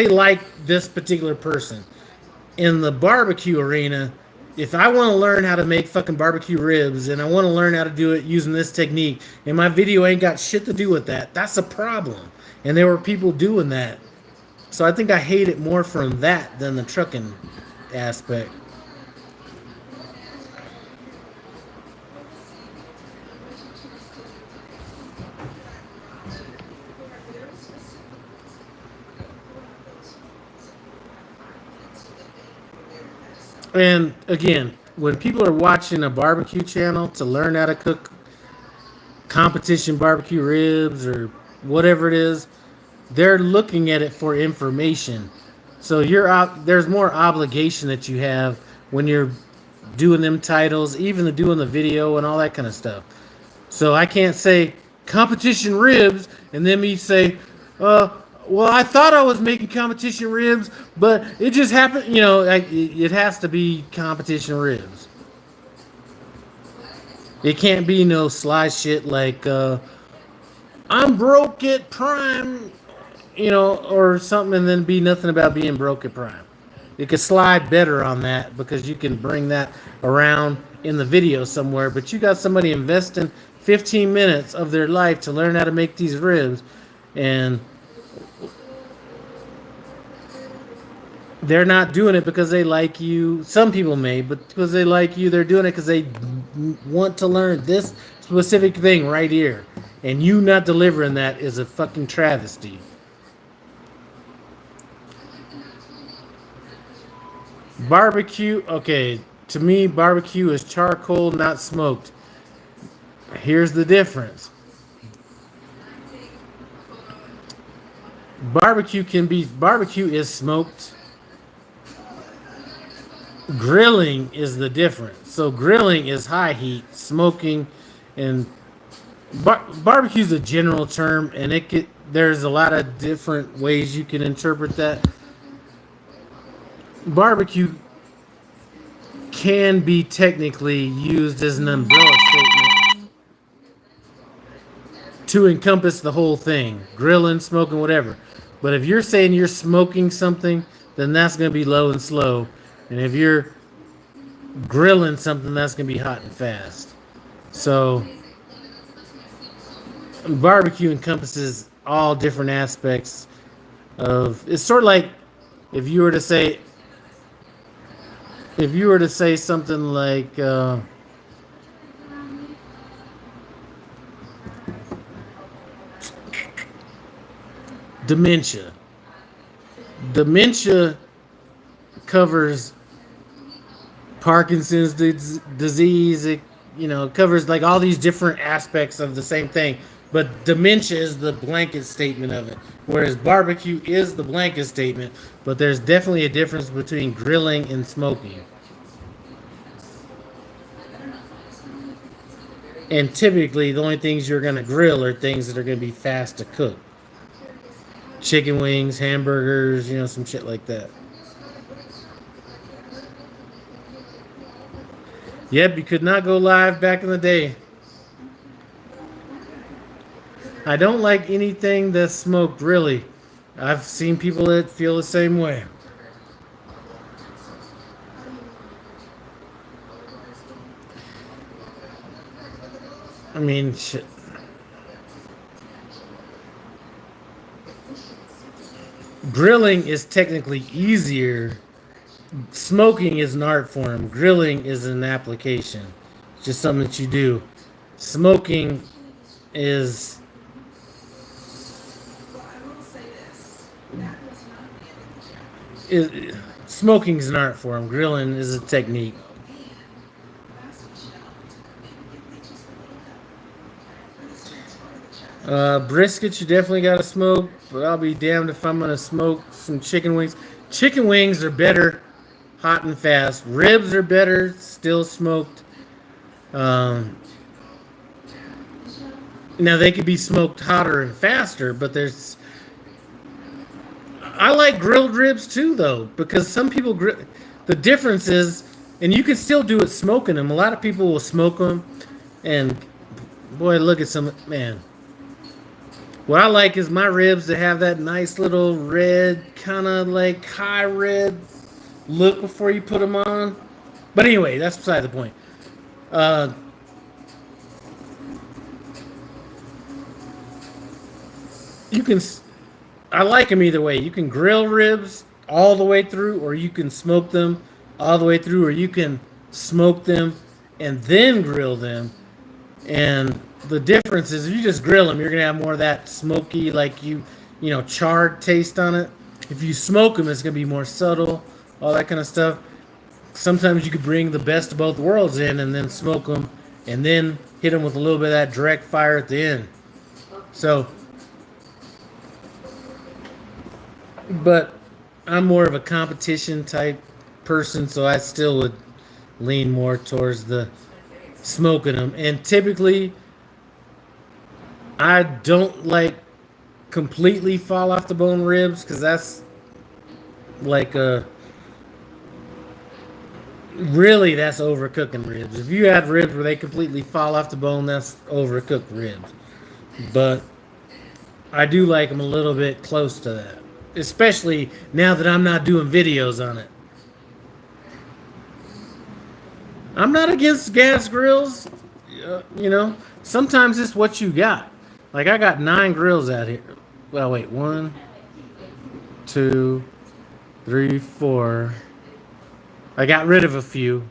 like this particular person. In the barbecue arena, if I want to learn how to make fucking barbecue ribs and I want to learn how to do it using this technique and my video ain't got shit to do with that, that's a problem. And there were people doing that. So I think I hate it more from that than the trucking aspect. And again, when people are watching a barbecue channel to learn how to cook competition barbecue ribs or whatever it is, they're looking at it for information. So there's more obligation that you have when you're doing them titles, even doing the video and all that kind of stuff. So I can't say competition ribs and then me say, well, I thought I was making competition ribs, but it just happened, it has to be competition ribs. It can't be no sly shit like, I'm broke at Prime, or something, and then be nothing about being broke at Prime. You could slide better on that because you can bring that around in the video somewhere, but you got somebody investing 15 minutes of their life to learn how to make these ribs, and they're not doing it because they like you. Some people may, but because they like you, they're doing it because they want to learn this specific thing right here. And you not delivering that is a fucking travesty. Barbecue, okay, to me, barbecue is charcoal, not smoked. Here's the difference. Barbecue is smoked. Grilling is the difference. So grilling is high heat, smoking, and barbecue is a general term, and there's a lot of different ways you can interpret that. Barbecue can be technically used as an umbrella statement to encompass the whole thing, grilling, smoking, whatever. But if you're saying you're smoking something, then that's going to be low and slow. And if you're grilling something, that's going to be hot and fast. So barbecue encompasses all different aspects of. It's sort of like if you were to say something like dementia. Dementia covers Parkinson's disease. It covers like all these different aspects of the same thing. But dementia is the blanket statement of it, whereas barbecue is the blanket statement. But there's definitely a difference between grilling and smoking. And typically, the only things you're going to grill are things that are going to be fast to cook. Chicken wings, hamburgers, some shit like that. Yep, you could not go live back in the day. I don't like anything that's smoked, really. I've seen people that feel the same way. I mean, shit. Grilling is technically easier. Smoking is an art form. Grilling is an application. It's just something that you do. Smoking is smoking is an art form. Grilling is a technique. Brisket, you definitely got to smoke, but I'll be damned if I'm going to smoke some chicken wings. Chicken wings are better hot and fast. Ribs are better still smoked. Um, Now they could be smoked hotter and faster, but there's. I like grilled ribs too, though, because some people the difference is, and you can still do it smoking them. A lot of people will smoke them, and boy, look at some man. What I like is my ribs to have that nice little red, kind of like high red look before you put them on. But anyway, that's beside the point. Uh, you can. I like them either way. You can grill ribs all the way through, or you can smoke them all the way through, or you can smoke them and then grill them. And the difference is, if you just grill them, you're gonna have more of that smoky, like charred taste on it. If you smoke them, it's gonna be more subtle, all that kind of stuff. Sometimes you could bring the best of both worlds in, and then smoke them, and then hit them with a little bit of that direct fire at the end. So. But I'm more of a competition type person, so I still would lean more towards the smoking them. And typically, I don't like completely fall off the bone ribs, because that's like that's overcooking ribs. If you had ribs where they completely fall off the bone, that's overcooked ribs. But I do like them a little bit close to that. Especially now that I'm not doing videos on it. I'm not against gas grills. Sometimes it's what you got. Like, I got 9 grills out here. Well, wait. 1, 2, 3, 4. I got rid of a few.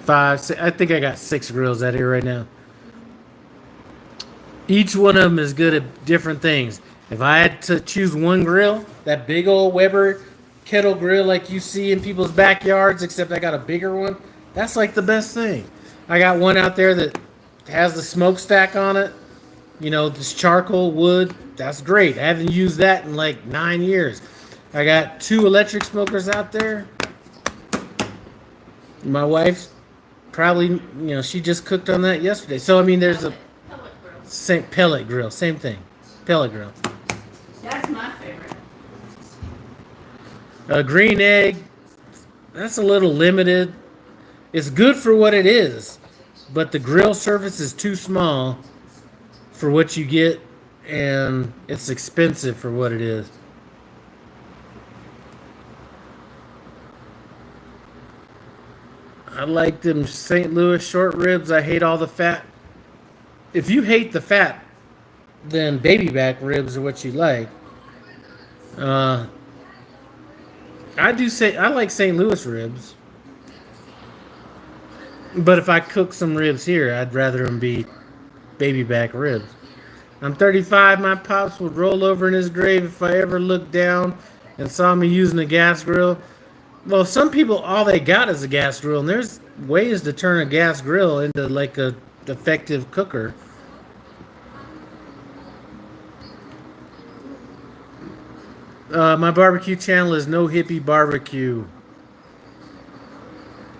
5, 6. I think I got 6 grills out here right now. Each one of them is good at different things. If I had to choose one grill, that big old Weber kettle grill like you see in people's backyards, except I got a bigger one, that's like the best thing. I got one out there that has the smokestack on it. This charcoal wood. That's great. I haven't used that in like 9 years. I got 2 electric smokers out there. My wife probably, she just cooked on that yesterday. So, there's a same pellet grill. Same thing. Pellet grill. That's my favorite. A green egg, that's a little limited. It's good for what it is, but the grill surface is too small for what you get, and it's expensive for what it is. I like them St. Louis short ribs. I hate all the fat. If you hate the fat, then baby back ribs are what you like. I do say I like St. Louis ribs, but if I cook some ribs here, I'd rather them be baby back ribs. I'm 35. My pops would roll over in his grave if I ever looked down and saw me using a gas grill. Well, some people, all they got is a gas grill, and there's ways to turn a gas grill into like a effective cooker. My barbecue channel is No Hippie Barbecue.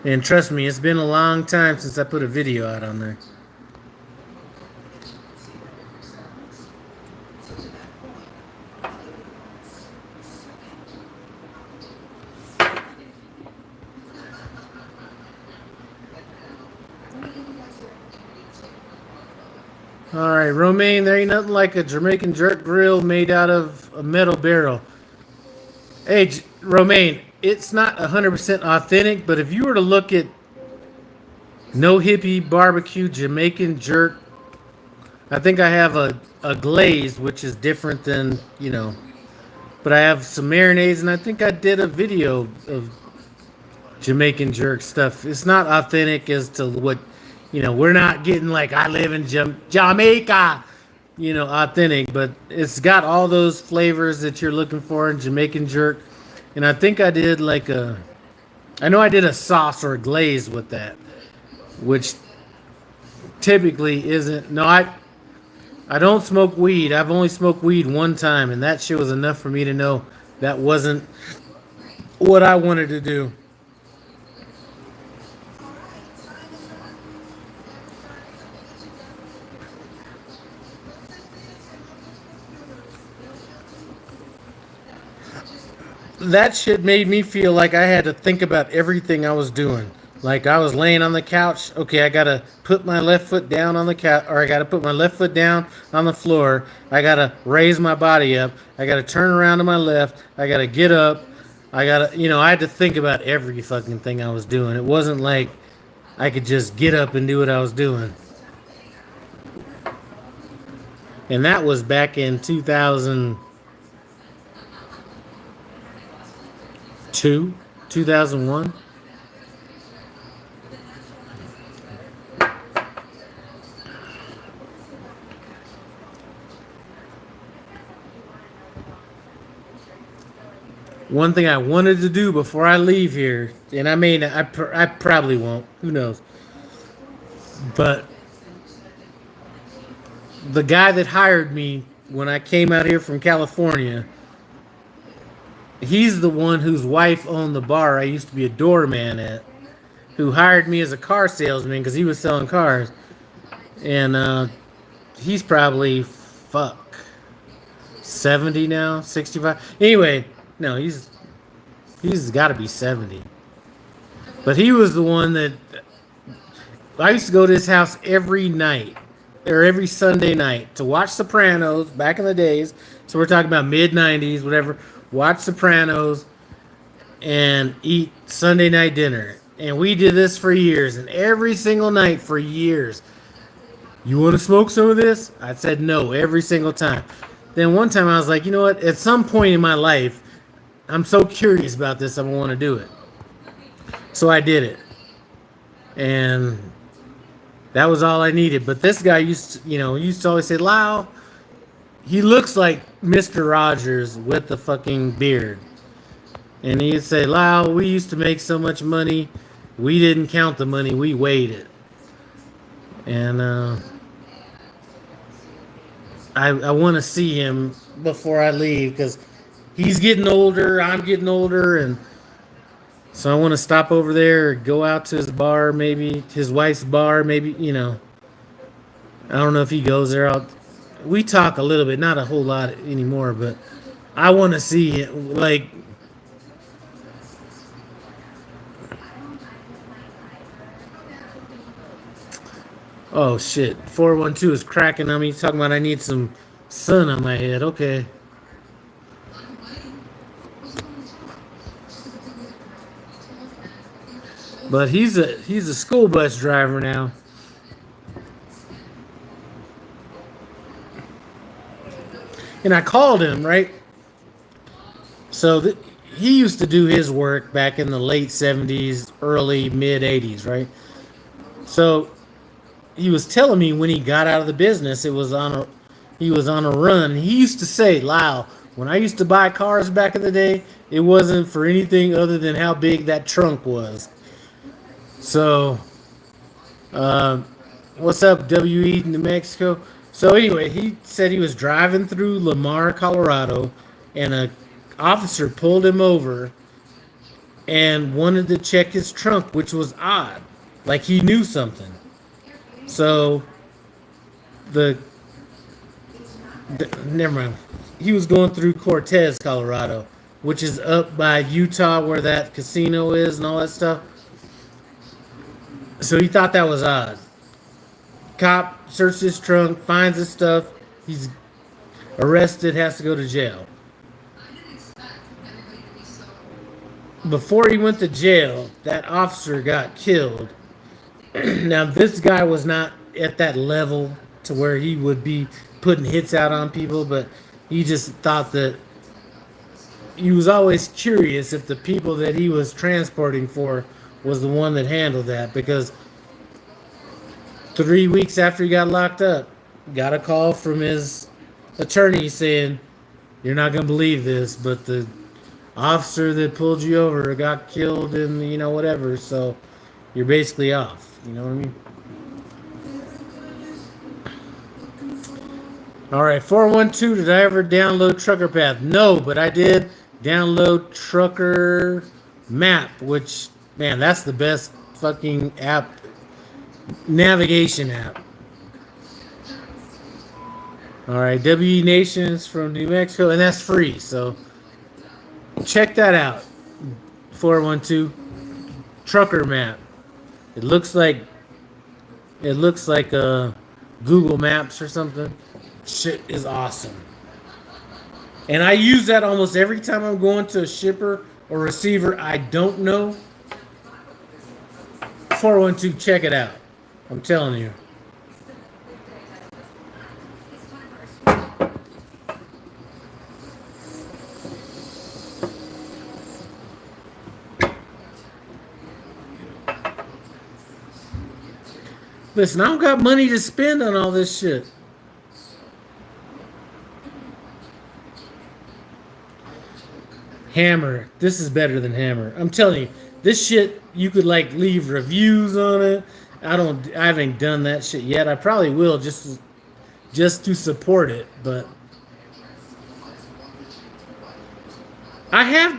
And trust me, it's been a long time since I put a video out on there. Alright, Romaine, there ain't nothing like a Jamaican jerk grill made out of a metal barrel. Hey, Romaine, it's not 100% authentic, but if you were to look at No Hippie Barbecue Jamaican Jerk, I think I have a glaze, which is different than, but I have some marinades, and I think I did a video of Jamaican jerk stuff. It's not authentic as to what, we're not getting like I live in Jamaica, authentic, but it's got all those flavors that you're looking for in Jamaican jerk. And I think I did I know I did a sauce or a glaze with that, which typically isn't. No, I don't smoke weed. I've only smoked weed one time, and that shit was enough for me to know that wasn't what I wanted to do. That shit made me feel like I had to think about everything I was doing. Like I was laying on the couch. Okay, I gotta put my left foot down on the couch, or I gotta put my left foot down on the floor. I gotta raise my body up. I gotta turn around to my left. I gotta get up. I gotta, I had to think about every fucking thing I was doing. It wasn't like I could just get up and do what I was doing. And that was back in 2002, 2001. One thing I wanted to do before I leave here, and I may not, I probably won't. Who knows? But the guy that hired me when I came out here from California, he's the one whose wife owned the bar I used to be a doorman at, who hired me as a car salesman because he was selling cars. And he's probably, 70 now, 65. Anyway, no, he's got to be 70. But he was the one that I used to go to his house every night or every Sunday night to watch Sopranos back in the days. So we're talking about mid 90s, whatever. Watch Sopranos and eat Sunday night dinner. And we did this for years, and every single night for years. You want to smoke some of this? I said no every single time. Then one time I was like, you know what? At some point in my life, I'm so curious about this, I want to do it. So I did it. And that was all I needed. But this guy used to always say, Lau, he looks like Mr. Rogers with the fucking beard. And he'd say, Lau, we used to make so much money. We didn't count the money. We weighed it. And I want to see him before I leave because he's getting older. I'm getting older. And so I want to stop over there, go out to his bar, maybe his wife's bar, maybe, I don't know if he goes there. We talk a little bit, not a whole lot anymore, but I want to see it. Like, oh shit, 412 is cracking on me. He's talking about I need some sun on my head. Okay. But he's a school bus driver now. And I called him, right? So he used to do his work back in the late 70s, early mid 80s, right? So he was telling me when he got out of the business, he was on a run. He used to say, Lyle, when I used to buy cars back in the day, it wasn't for anything other than how big that trunk was. So, what's up, WE New Mexico? So anyway, he said he was driving through Lamar, Colorado, and a officer pulled him over and wanted to check his trunk, which was odd. Like he knew something. So, never mind. He was going through Cortez, Colorado, which is up by Utah where that casino is and all that stuff. So he thought that was odd. Cop searched his trunk, finds his stuff. He's arrested, has to go to jail. Before he went to jail, that officer got killed. Now, this guy was not at that level to where he would be putting hits out on people, but he just thought that he was always curious if the people that he was transporting for was the one that handled that, because 3 weeks after he got locked up, got a call from his attorney saying, you're not going to believe this, but the officer that pulled you over got killed in, whatever, so you're basically off. You know what I mean? All right, 412. Did I ever download Trucker Path? No, but I did download Trucker Map, which, man, that's the best fucking app, navigation app. All right, WE Nations from New Mexico, and that's free. So check that out. 412 Trucker Map. It looks like Google Maps or something. Shit is awesome. And I use that almost every time I'm going to a shipper or receiver I don't know. 412, check it out. I'm telling you. Listen, I don't got money to spend on all this shit. Hammer. This is better than Hammer. I'm telling you, this shit, you could like leave reviews on it. I haven't done that shit yet. I probably will just to support it, but I have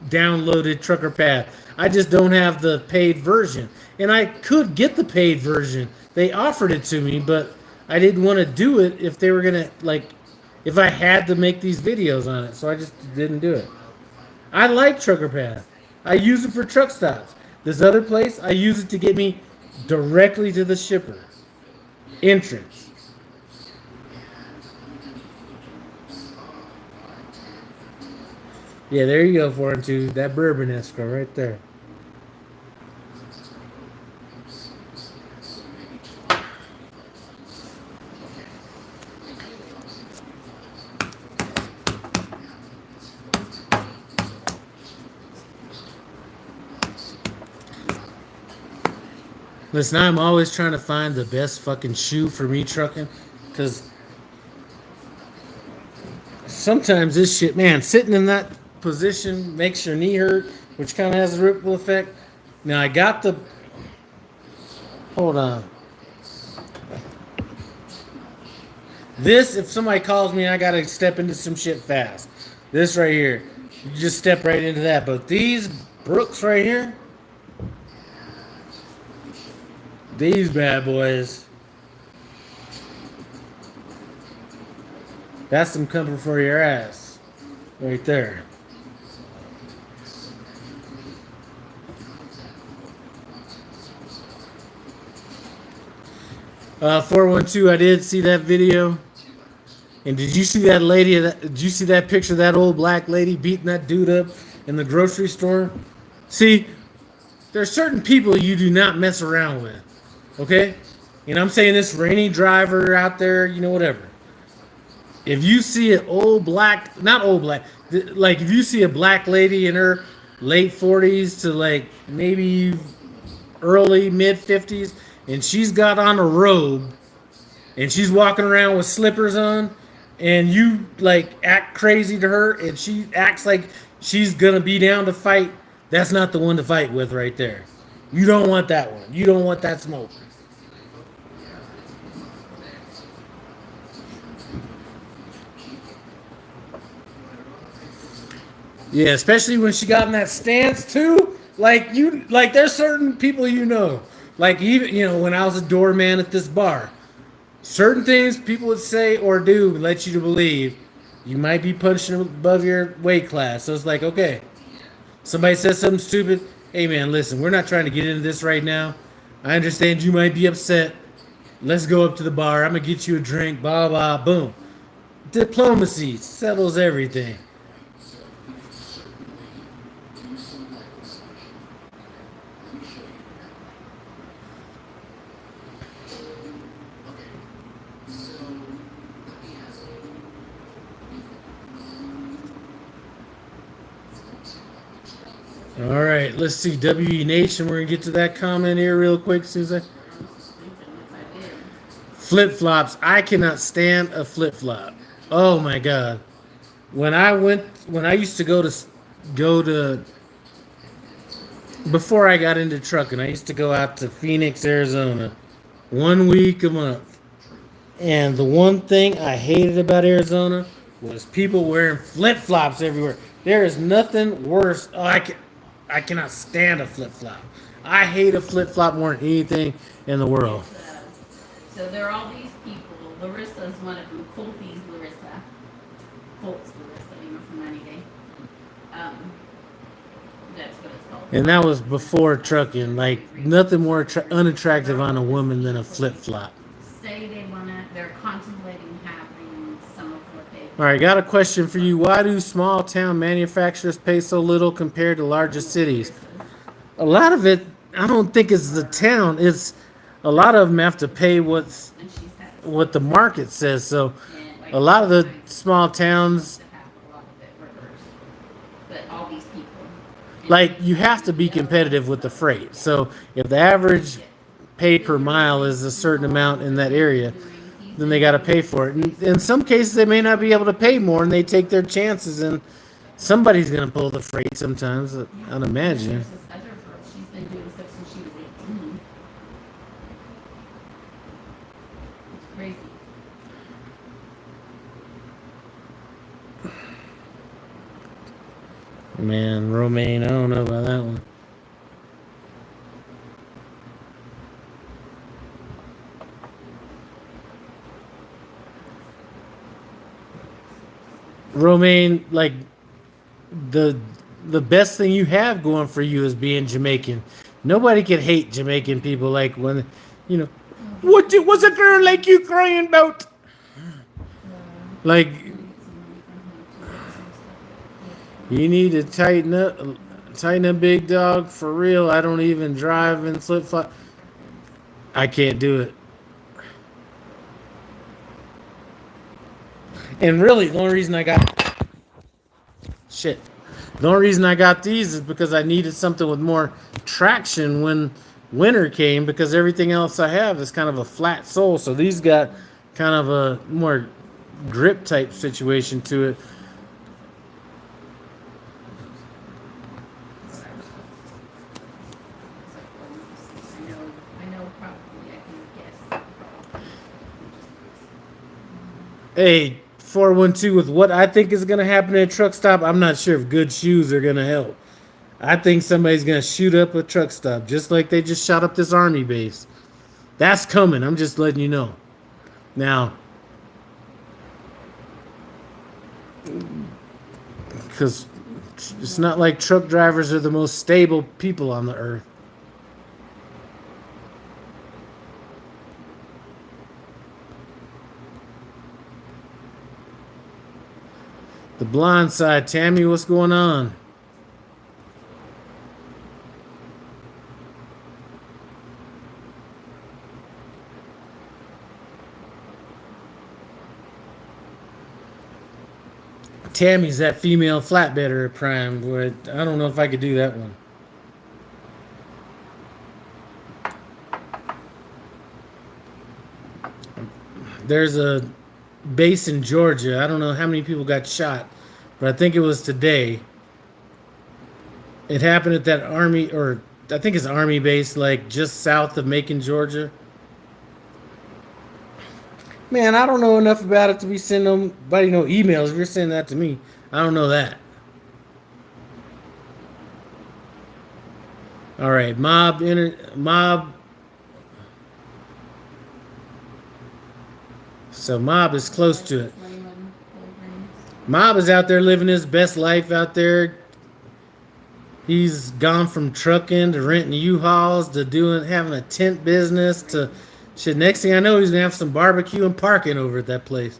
downloaded Trucker Path. I just don't have the paid version. And I could get the paid version. They offered it to me, but I didn't want to do it if they were going to, like, if I had to make these videos on it. So I just didn't do it. I like Trucker Path. I use it for truck stops. This other place, I use it to get me directly to the shipper entrance. Yeah, there you go, 412. That Bourbon escrow right there. Listen, I'm always trying to find the best fucking shoe for me trucking, because sometimes this shit, man, sitting in that position makes your knee hurt, which kind of has a ripple effect. Now I got the, hold on. This, if somebody calls me, I gotta step into some shit fast. This right here, you just step right into that. But these Brooks right here, these bad boys, that's some comfort for your ass right there. Uh, 412, I did see that video. And did you see that lady? Did you see that picture of that old black lady beating that dude up in the grocery store? See, there are certain people you do not mess around with. Okay? And I'm saying this for any driver out there, you know, whatever. If you see an old black, not old black, like if you see a black lady in her late 40s to like maybe early mid 50s, and she's got on a robe and she's walking around with slippers on, and you like act crazy to her and she acts like she's gonna be down to fight, that's not the one to fight with right there. You don't want that one. You don't want that smoke. Yeah, especially when she got in that stance too. Like you, like there's certain people you know. Like even, you know, when I was a doorman at this bar, certain things people would say or do let you to believe you might be punching above your weight class. So it's like, okay, somebody says something stupid. Hey man, listen, we're not trying to get into this right now. I understand you might be upset. Let's go up to the bar. I'm gonna get you a drink. Blah blah. Boom. Diplomacy settles everything. All right, let's see. WE Nation, we're going to get to that comment here real quick, Susan. Flip-flops. I cannot stand a flip-flop. Oh, my God. When I used to go to, before I got into trucking, I used to go out to Phoenix, Arizona, 1 week a month. And the one thing I hated about Arizona was people wearing flip flops everywhere. There is nothing worse. I cannot stand a flip flop. I hate a flip flop more than anything in the world. So there are all these people. Larissa's one of them. Colby's Larissa. Colt's Larissa, from 90 Day. That's what it's called. And that was before trucking. Like, nothing more unattractive on a woman than a flip flop. Say they're contemplating having some of what they. All right, got a question for you. Why do small town manufacturers pay so little compared to larger cities? A lot of it, I don't think it's the town. It's a lot of them have to pay what the market says. So a lot of the small towns, like, you have to be competitive with the freight. So if the average pay per mile is a certain amount in that area, then they got to pay for it. And in some cases, they may not be able to pay more, and they take their chances, and somebody's going to pull the freight sometimes, I'd imagine. She's been doing stuff since she was 18. It's crazy. Man, romaine, I don't know about that one. Romaine, like, the best thing you have going for you is being Jamaican. Nobody can hate Jamaican people. Like, when, what's a girl like you crying about? Like, you need to tighten up, big dog, for real. I don't even drive in flip flop. I can't do it. And really, the only reason I got these is because I needed something with more traction when winter came, because everything else I have is kind of a flat sole. So these got kind of a more grip type situation to it. I know probably I can guess. Hey, 412, with what I think is going to happen at a truck stop, I'm not sure if good shoes are going to help. I think somebody's going to shoot up a truck stop, just like they just shot up this army base. That's coming. I'm just letting you know. Now, because it's not like truck drivers are the most stable people on the earth. The blind side, Tammy, what's going on? Tammy's that female flatbedder at Prime, but I don't know if I could do that one. There's a base in Georgia. I don't know how many people got shot, but I think it was today. It happened at that army, or I think it's army base, like just south of Macon, Georgia. Man, I don't know enough about it to be sending nobody no emails. If you're sending that to me, I don't know that. All right, mob. So Mob is close to it. Mob is out there living his best life out there. He's gone from trucking to renting U-Hauls to having a tent business to shit. Next thing I know, he's gonna have some barbecue and parking over at that place.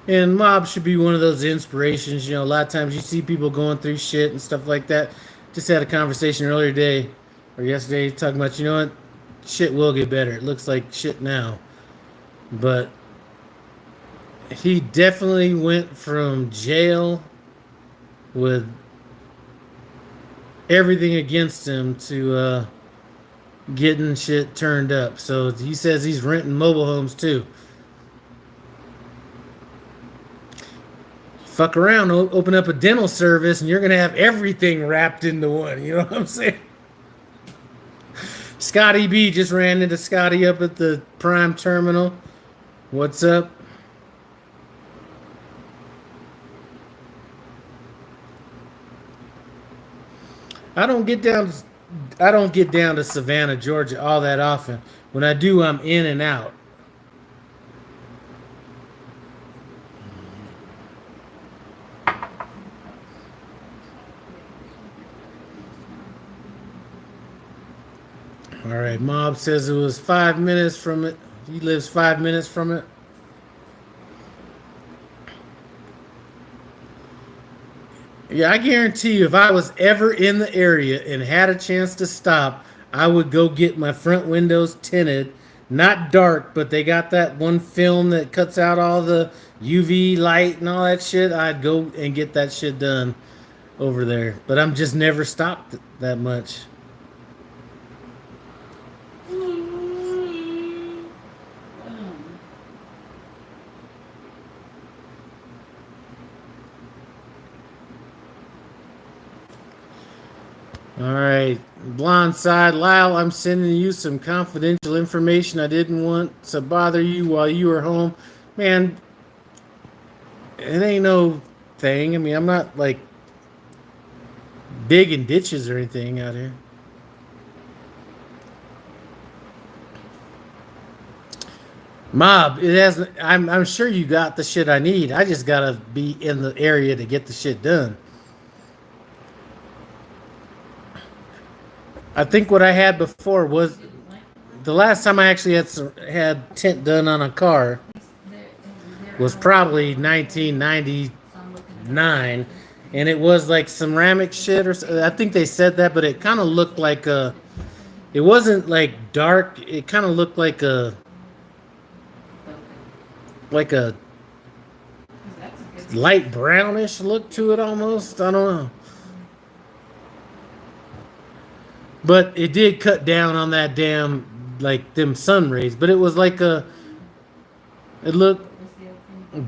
And Mob should be one of those inspirations. A lot of times you see people going through shit and stuff like that. Just had a conversation earlier today or yesterday talking about, what? Shit will get better. It looks like shit now. But he definitely went from jail with everything against him to getting shit turned up. So he says he's renting mobile homes too. fuck around, open up a dental service, and you're gonna have everything wrapped into one. You know what I'm saying? Scotty B just ran into Scotty up at the Prime Terminal. What's up? I don't get down to Savannah, Georgia all that often. When I do, I'm in and out. All right, Mob says it was 5 minutes from it. He lives 5 minutes from it. Yeah, I guarantee you, if I was ever in the area and had a chance to stop, I would go get my front windows tinted. Not dark, but they got that one film that cuts out all the UV light and all that shit. I'd go and get that shit done over there. But I'm just never stopped that much. All right, Blonde Side, Lyle, I'm sending you some confidential information I didn't want to bother you while you were home. Man, it ain't no thing. I mean, I'm not like digging ditches or anything out here. Mob, it has. I'm sure you got the shit I need. I just gotta be in the area to get the shit done. I think what I had before was the last time I actually had tint done on a car was probably 1999, and it was like ceramic shit or I think they said that, but it kind of looked like a. It wasn't like dark. It kind of looked like a light brownish look to it almost. I don't know. But it did cut down on that damn, like, them sun rays. But it was like it looked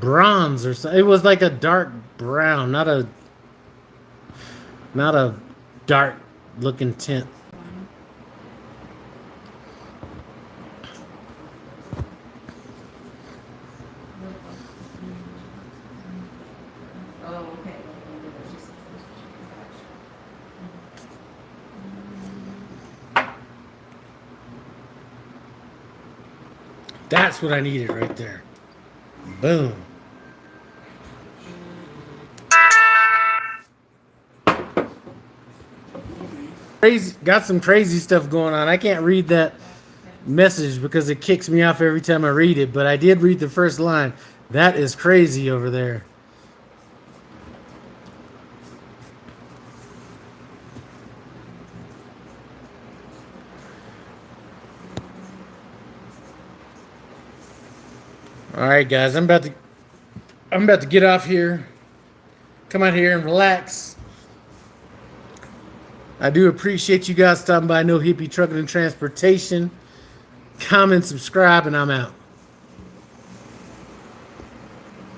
bronze or something. It was like a dark brown, not a dark looking tint. That's what I needed right there. Boom. Crazy, got some crazy stuff going on. I can't read that message because it kicks me off every time I read it, but I did read the first line. That is crazy over there. All right, guys, I'm about to get off here. Come out here and relax. I do appreciate you guys stopping by No Hippie Trucking and Transportation. Comment, subscribe, and I'm out.